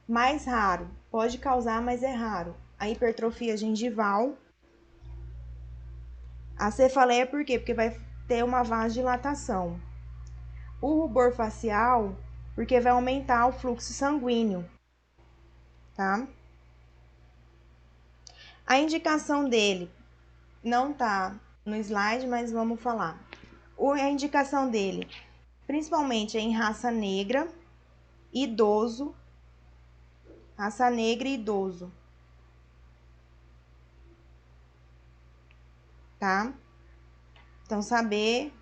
Mais raro, pode causar, mas é raro. A hipertrofia gengival. A cefaleia por quê? Porque vai ter uma vasodilatação. O rubor facial, porque vai aumentar o fluxo sanguíneo, tá? A indicação dele não tá no slide, mas vamos falar. A indicação dele, principalmente é em raça negra e idoso, tá? Então, saber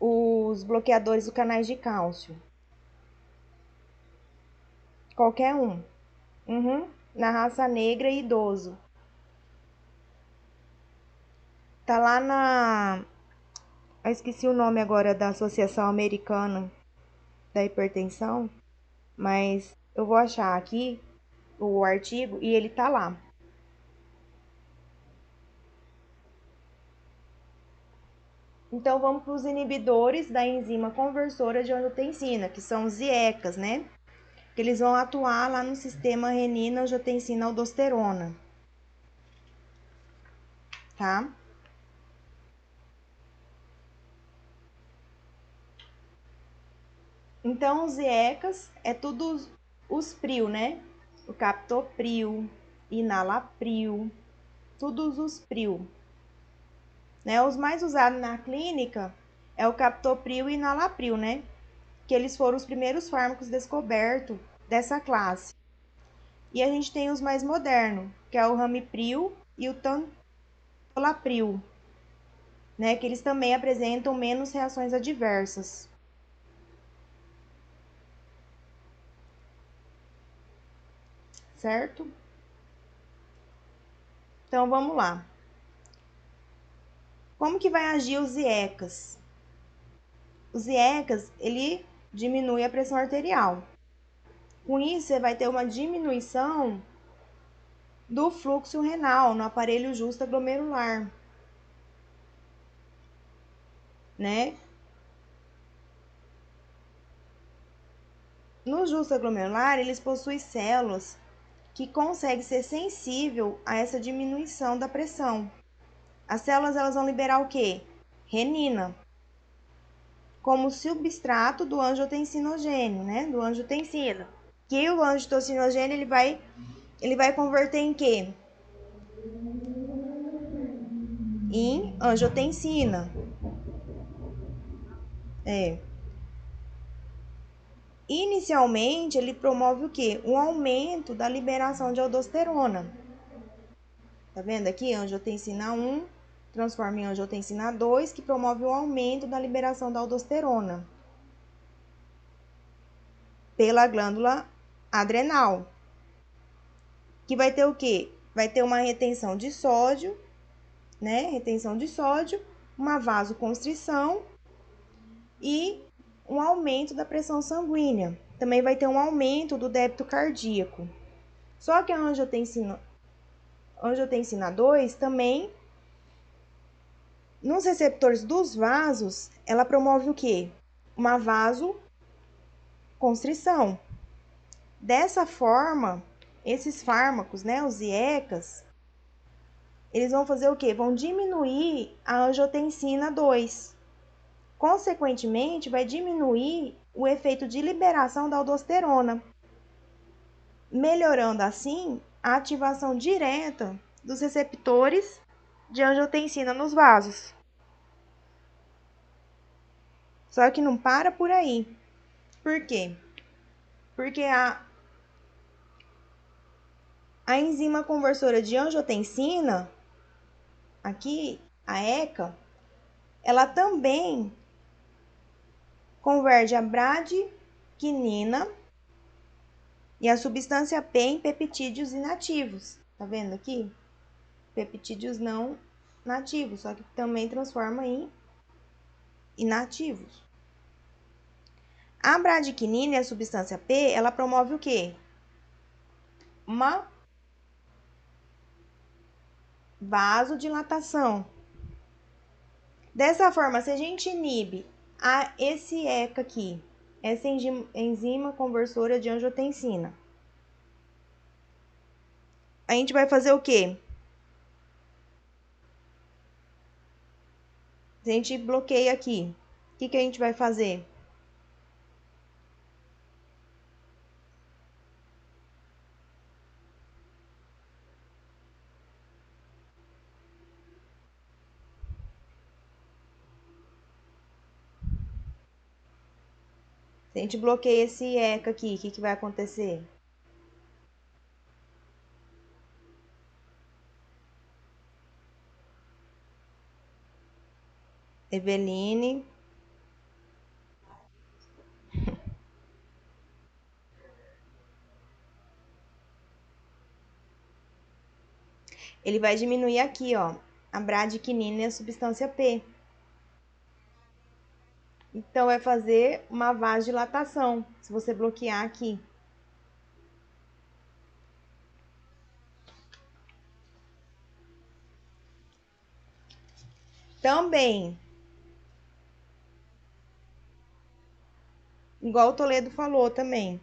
os bloqueadores dos canais de cálcio. Qualquer um. Uhum. Na raça negra e idoso. Tá lá na... Eu esqueci o nome agora da Associação Americana da Hipertensão, mas eu vou achar aqui o artigo e ele tá lá. Então vamos para os inibidores da enzima conversora de angiotensina, que são os IECAs, né? Que eles vão atuar lá no sistema renina-angiotensina-aldosterona, tá? Então os IECAs é tudo os PRIO, né? O captopril, enalapril, todos os PRIO. Né? Os mais usados na clínica é o captopril e enalapril, né? Que eles foram os primeiros fármacos descobertos dessa classe. E a gente tem os mais modernos, que é o ramipril e o tantolapril. né? Que eles também apresentam menos reações adversas. Certo? Então vamos lá. Como que vai agir os IECAS? Os IECAS, ele diminui a pressão arterial. Com isso, você vai ter uma diminuição do fluxo renal no aparelho justo-glomerular, né? No justo-glomerular, eles possuem células que conseguem ser sensível a essa diminuição da pressão. As células elas vão liberar o quê? Renina, como substrato do angiotensinogênio, né? Do angiotensina. Que o angiotensinogênio ele vai converter em quê? Em angiotensina. É. Inicialmente, ele promove o quê? Um aumento da liberação de aldosterona. Tá vendo aqui? Angiotensina 1 transforma em angiotensina 2, que promove o aumento da liberação da aldosterona pela glândula adrenal. Que vai ter o quê? Vai ter uma retenção de sódio, né? Retenção de sódio, uma vasoconstrição e um aumento da pressão sanguínea. Também vai ter um aumento do débito cardíaco. Só que a angiotensina 2 também, nos receptores dos vasos, ela promove o quê? Uma vasoconstrição. Dessa forma, esses fármacos, né, os IECAs, eles vão fazer o quê? Vão diminuir a angiotensina 2. Consequentemente, vai diminuir o efeito de liberação da aldosterona, melhorando assim a ativação direta dos receptores de angiotensina nos vasos. Só que não para por aí. Por quê? Porque a enzima conversora de angiotensina, aqui, a ECA, ela também converge a bradquinina e a substância P em peptídeos inativos. Tá vendo aqui? Peptídeos não nativos, só que também transforma em inativos. A bradquinina e a substância P, ela promove o quê? Uma vasodilatação. Dessa forma, se a gente inibe esse ECA aqui, essa enzima conversora de angiotensina, a gente vai fazer o quê? Se a gente bloqueia aqui, o que a gente vai fazer? Se a gente bloqueia esse ECA aqui, o que vai acontecer? Eveline. Ele vai diminuir aqui, ó, a bradquinina e a substância P. Então, vai fazer uma vasodilatação, se você bloquear aqui. Também, igual o Toledo falou também.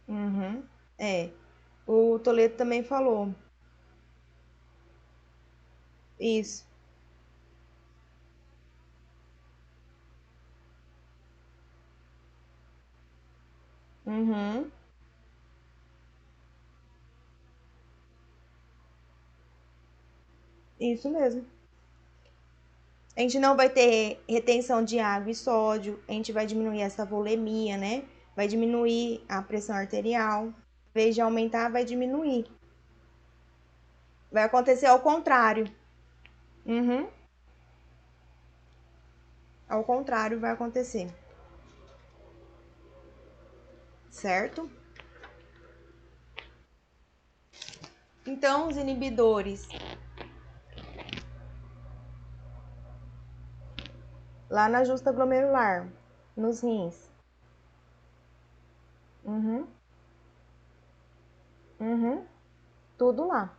Uhum, é. O Toledo também falou. Isso. Uhum, isso mesmo. A gente não vai ter retenção de água e sódio, a gente vai diminuir essa volemia, né? Vai diminuir a pressão arterial. Em vez de aumentar, vai diminuir. Vai acontecer ao contrário. Uhum. Ao contrário vai acontecer. Certo? Então, os inibidores lá na justa glomerular, nos rins. Uhum. Uhum. Tudo lá.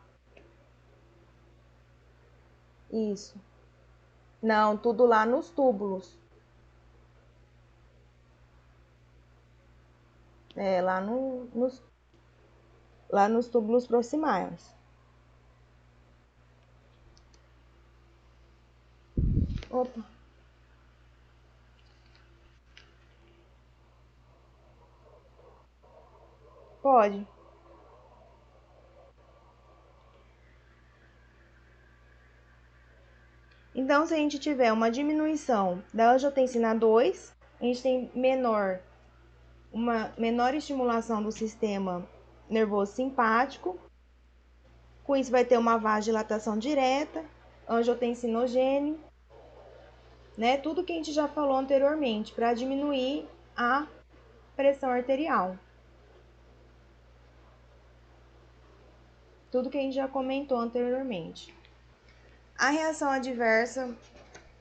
Isso. Não, tudo lá nos túbulos. É, lá nos túbulos proximais. Opa, pode. Então, se a gente tiver uma diminuição da angiotensina 2, a gente tem uma menor estimulação do sistema nervoso simpático. Com isso, vai ter uma vasodilatação direta, angiotensinogênio, né? Tudo que a gente já falou anteriormente, para diminuir a pressão arterial. Tudo que a gente já comentou anteriormente. A reação adversa,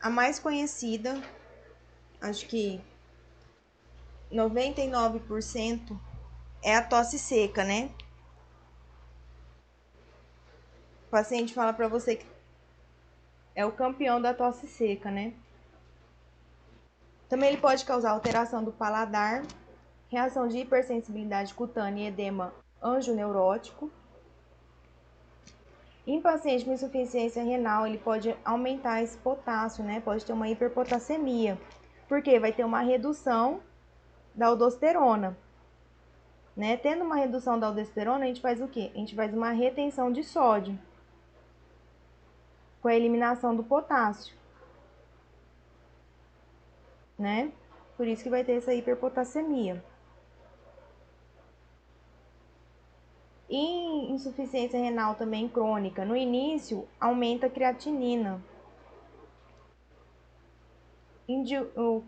a mais conhecida, acho que 99% é a tosse seca, né? O paciente fala para você que é o campeão da tosse seca, né? Também ele pode causar alteração do paladar, reação de hipersensibilidade cutânea e edema angioneurótico. Em paciente com insuficiência renal, ele pode aumentar esse potássio, né? Pode ter uma hiperpotassemia, porque vai ter uma redução da aldosterona, né? Tendo uma redução da aldosterona, a gente faz o quê? A gente faz uma retenção de sódio, com a eliminação do potássio, né? Por isso que vai ter essa hiperpotassemia. Em insuficiência renal também crônica, no início aumenta a creatinina.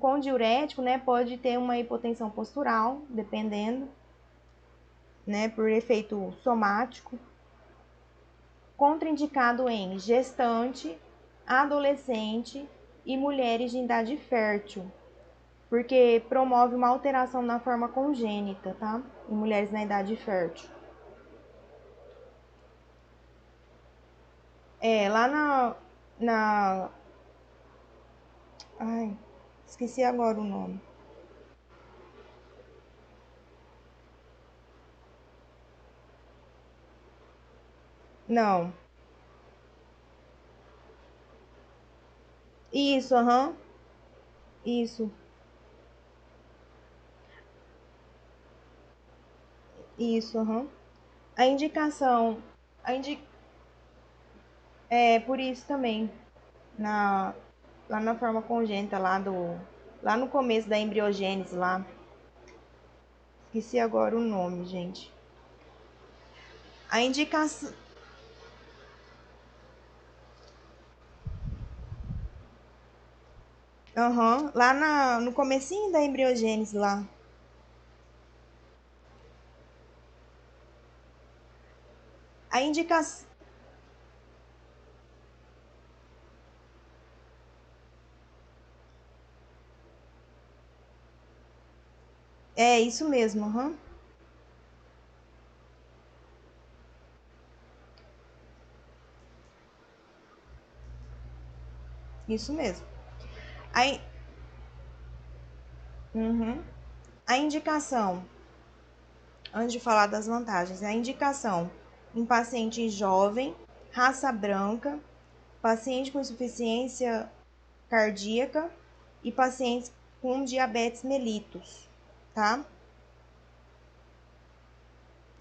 Com diurético, né, pode ter uma hipotensão postural, dependendo, né, por efeito somático. Contraindicado em gestante, adolescente e mulheres de idade fértil, porque promove uma alteração na forma congênita, tá? Em mulheres na idade fértil. Lá na... Ai, esqueci agora o nome. Não. Isso, aham. Isso, isso, aham. A indicação, a indi... é por isso também, na, lá na forma congênita, lá no começo da embriogênese, lá. Esqueci agora o nome, gente. A indicação, aham, lá no comecinho da embriogênese, lá. A indicação, é isso mesmo, aham. Isso mesmo. A, uhum. A indicação, antes de falar das vantagens, a indicação em paciente jovem, raça branca, paciente com insuficiência cardíaca e pacientes com diabetes mellitus, tá?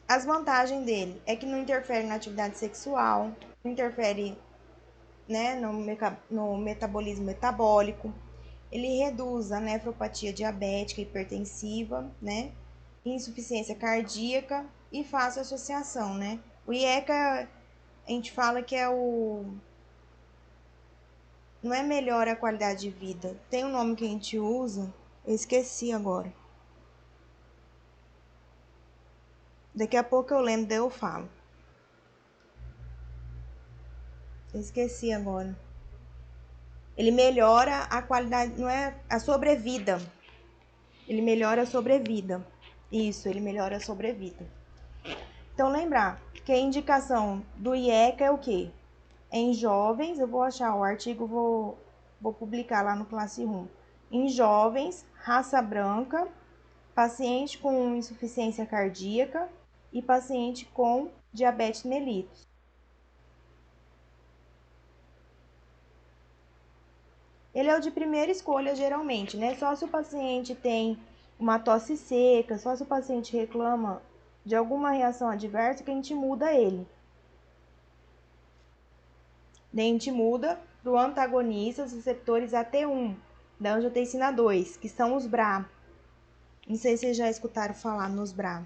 As vantagens dele é que não interfere na atividade sexual, não interfere né, no metabolismo metabólico. Ele reduz a nefropatia diabética hipertensiva, né, insuficiência cardíaca e fácil associação, né. O IECA, a gente fala que é o... Não é melhor a qualidade de vida. Tem um nome que a gente usa, eu esqueci agora. Daqui a pouco eu lembro, daí eu falo. Eu esqueci agora. Ele melhora a qualidade, não é a sobrevida. Ele melhora a sobrevida. Isso, ele melhora a sobrevida. Então, lembrar que a indicação do IECA é o quê? Em jovens, eu vou achar o artigo, vou publicar lá no Classroom. Em jovens, raça branca, paciente com insuficiência cardíaca e paciente com diabetes mellitus. Ele é o de primeira escolha, geralmente, né? Só se o paciente tem uma tosse seca, só se o paciente reclama de alguma reação adversa que a gente muda ele. Daí a gente muda para o antagonista, os receptores AT1, da angiotensina 2, que são os BRA. Não sei se vocês já escutaram falar nos BRA.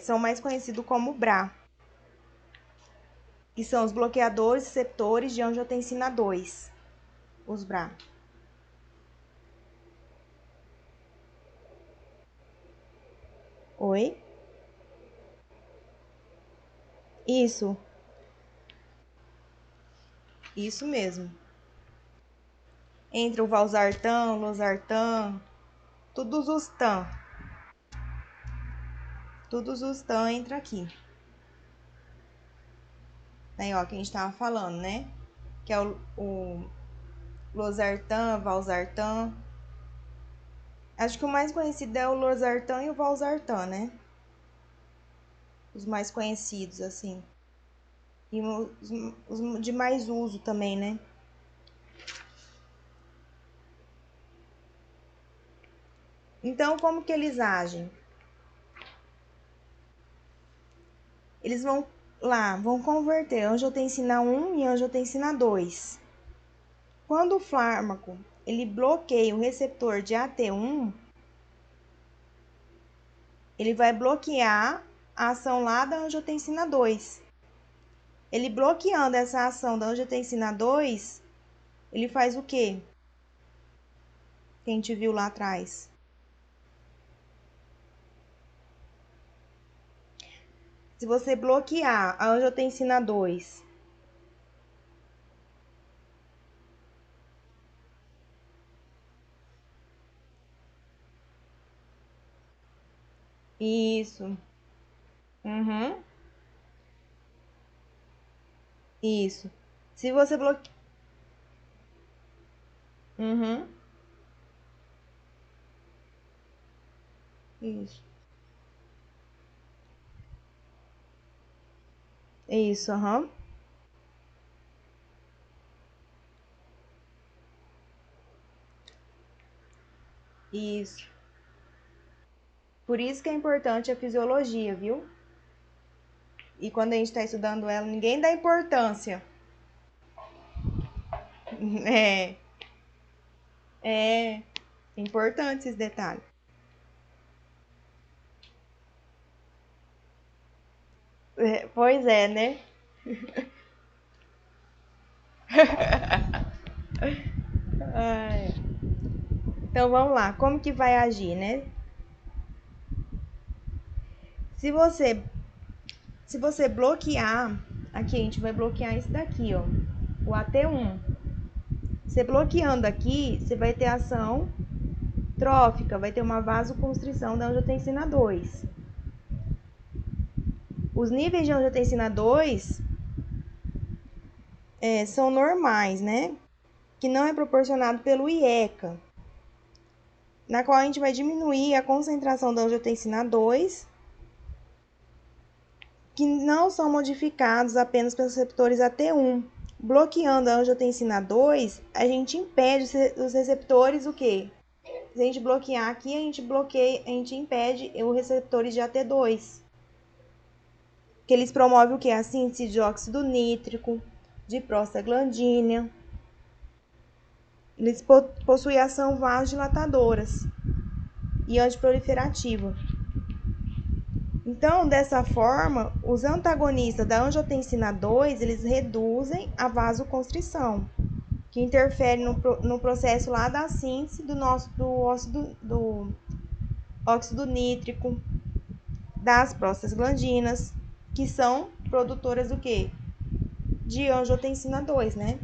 São mais conhecidos como BRA, que são os bloqueadores receptores de angiotensina 2, os BRA. Oi? Isso mesmo. Entra o valsartan, losartan, todos os TAN. Todos os TAN entra aqui. Aí, ó, que a gente tava falando, né? Que é o losartan, valsartan. Acho que o mais conhecido é o losartan e o valsartan, né? Os mais conhecidos, assim. E os de mais uso também, né? Então, como que eles agem? Eles vão converter angiotensina 1 e angiotensina 2. Quando o fármaco ele bloqueia o receptor de AT1, ele vai bloquear a ação lá da angiotensina 2. Ele bloqueando essa ação da angiotensina 2, ele faz o quê? Que a gente viu lá atrás. Se você bloquear a angiotensina 2, isso. Uhum. Isso. Se você bloquear. Uhum. Isso. Isso, aham. Isso. Por isso que é importante a fisiologia, viu? E quando a gente está estudando ela, ninguém dá importância. É, é importante esses detalhes. Pois é, né? Ai. Então vamos lá, como que vai agir, né? Se você se você bloquear, aqui a gente vai bloquear isso daqui, ó, o AT1. Você bloqueando aqui, você vai ter ação trófica, vai ter uma vasoconstrição da angiotensina 2. Os níveis de angiotensina 2 são normais, né? Que não é proporcionado pelo IECA, na qual a gente vai diminuir a concentração da angiotensina 2, que não são modificados apenas pelos receptores AT1. Bloqueando a angiotensina 2, a gente impede os receptores o quê? Se a gente bloquear aqui, a gente impede os receptores de AT2. que eles promovem o que? A síntese de óxido nítrico, de prostaglandina. Eles possuem ação vasodilatadoras e antiproliferativa. Então, dessa forma, os antagonistas da angiotensina 2, eles reduzem a vasoconstrição, que interfere no processo lá da síntese do óxido nítrico, das prostaglandinas, que são produtoras do quê? De angiotensina 2, né?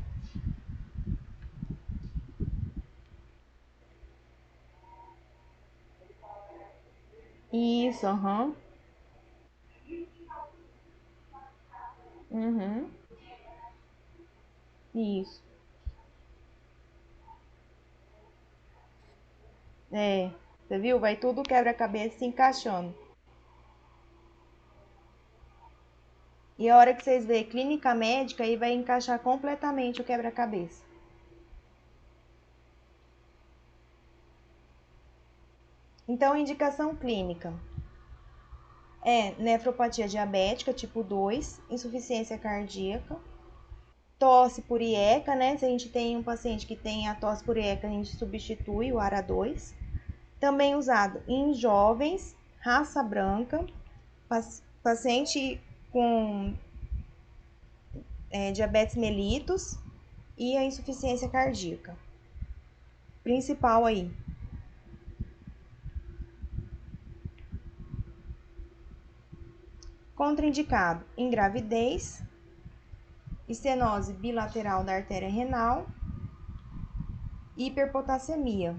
Isso, aham. Uhum. Isso. É. Você viu? Vai tudo quebra-cabeça se encaixando. E a hora que vocês verem clínica médica, aí vai encaixar completamente o quebra-cabeça. Então, indicação clínica é nefropatia diabética tipo 2, insuficiência cardíaca, tosse purieca, né? Se a gente tem um paciente que tem a tosse purieca, a gente substitui o ARA2. Também usado em jovens, raça branca, paciente com diabetes mellitus e a insuficiência cardíaca. Principal aí. Contraindicado em gravidez, estenose bilateral da artéria renal, hiperpotassemia.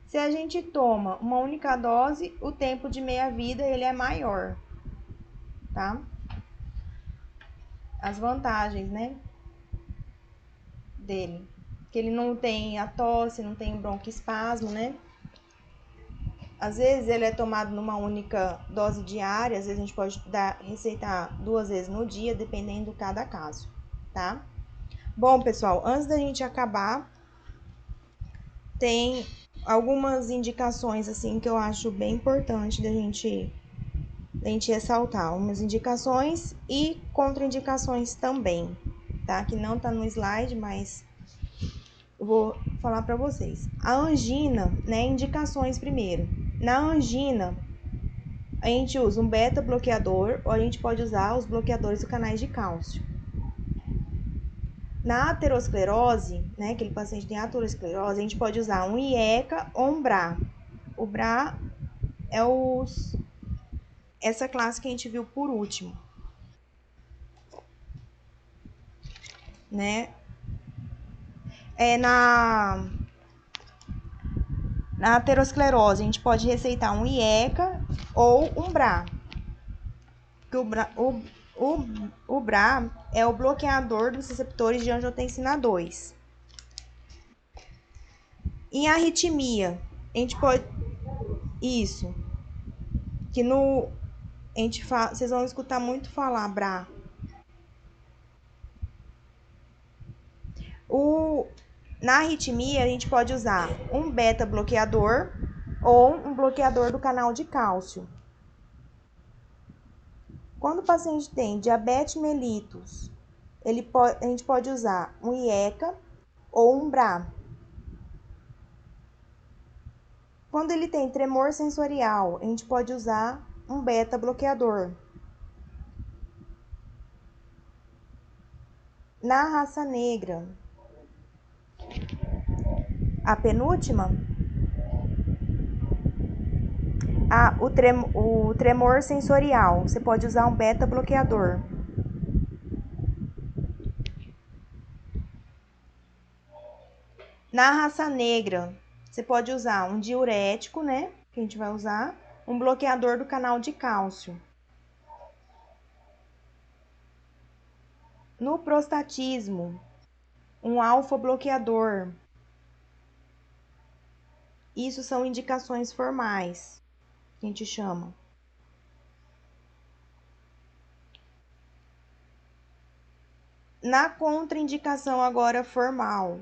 Se a gente toma uma única dose, o tempo de meia-vida ele é maior, tá? As vantagens, né, dele. Que ele não tem a tosse, não tem broncoespasmo, né? Às vezes ele é tomado numa única dose diária, às vezes a gente pode receitar 2 vezes no dia, dependendo de cada caso, tá? Bom, pessoal, antes da gente acabar, tem algumas indicações assim que eu acho bem importante da gente ressaltar. Umas indicações e contraindicações também, tá? Que não tá no slide, mas eu vou falar para vocês. A angina, né? Indicações primeiro. Na angina, a gente usa um beta bloqueador ou a gente pode usar os bloqueadores dos canais de cálcio. Na aterosclerose, né, aquele paciente tem aterosclerose, a gente pode usar um IECA ou um BRA. O BRA é essa classe que a gente viu por último, né? Na aterosclerose, a gente pode receitar um IECA ou um BRA. O BRA é o bloqueador dos receptores de angiotensina 2. Em arritmia, a gente pode... Isso. Que no... Vocês vão escutar muito falar BRA. Na arritmia, a gente pode usar um beta bloqueador ou um bloqueador do canal de cálcio. Quando o paciente tem diabetes mellitus, a gente pode usar um IECA ou um BRA. Quando ele tem tremor sensorial, a gente pode usar um beta bloqueador. Na raça negra, a penúltima, o tremor sensorial, você pode usar um beta bloqueador. Na raça negra, você pode usar um diurético, né? Que a gente vai usar, um bloqueador do canal de cálcio. No prostatismo, um alfa bloqueador. Isso são indicações formais, que a gente chama. Na contraindicação agora formal,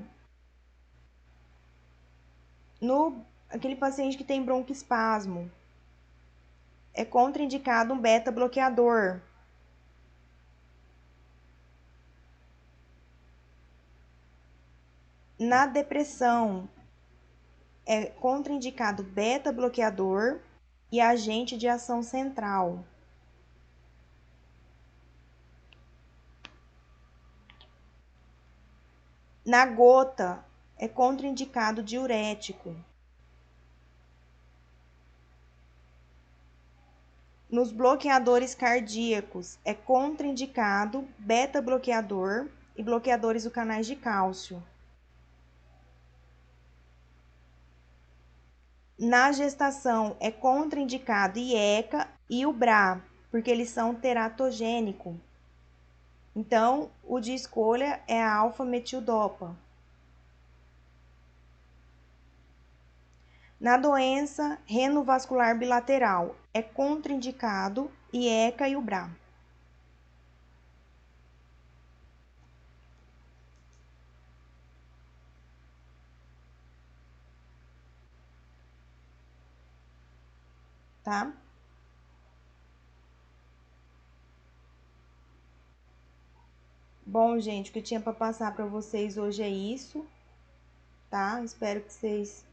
aquele paciente que tem broncoespasmo, é contraindicado um beta-bloqueador. Na depressão, é contraindicado beta-bloqueador e agente de ação central. Na gota, é contraindicado diurético. Nos bloqueadores cardíacos, é contraindicado beta-bloqueador e bloqueadores do canais de cálcio. Na gestação, é contraindicado IECA e o BRA, porque eles são teratogênicos. Então, o de escolha é a alfa-metildopa. Na doença renovascular bilateral, é contraindicado IECA e o BRA. Tá? Bom, gente, o que eu tinha para passar para vocês hoje é isso, tá? Espero que vocês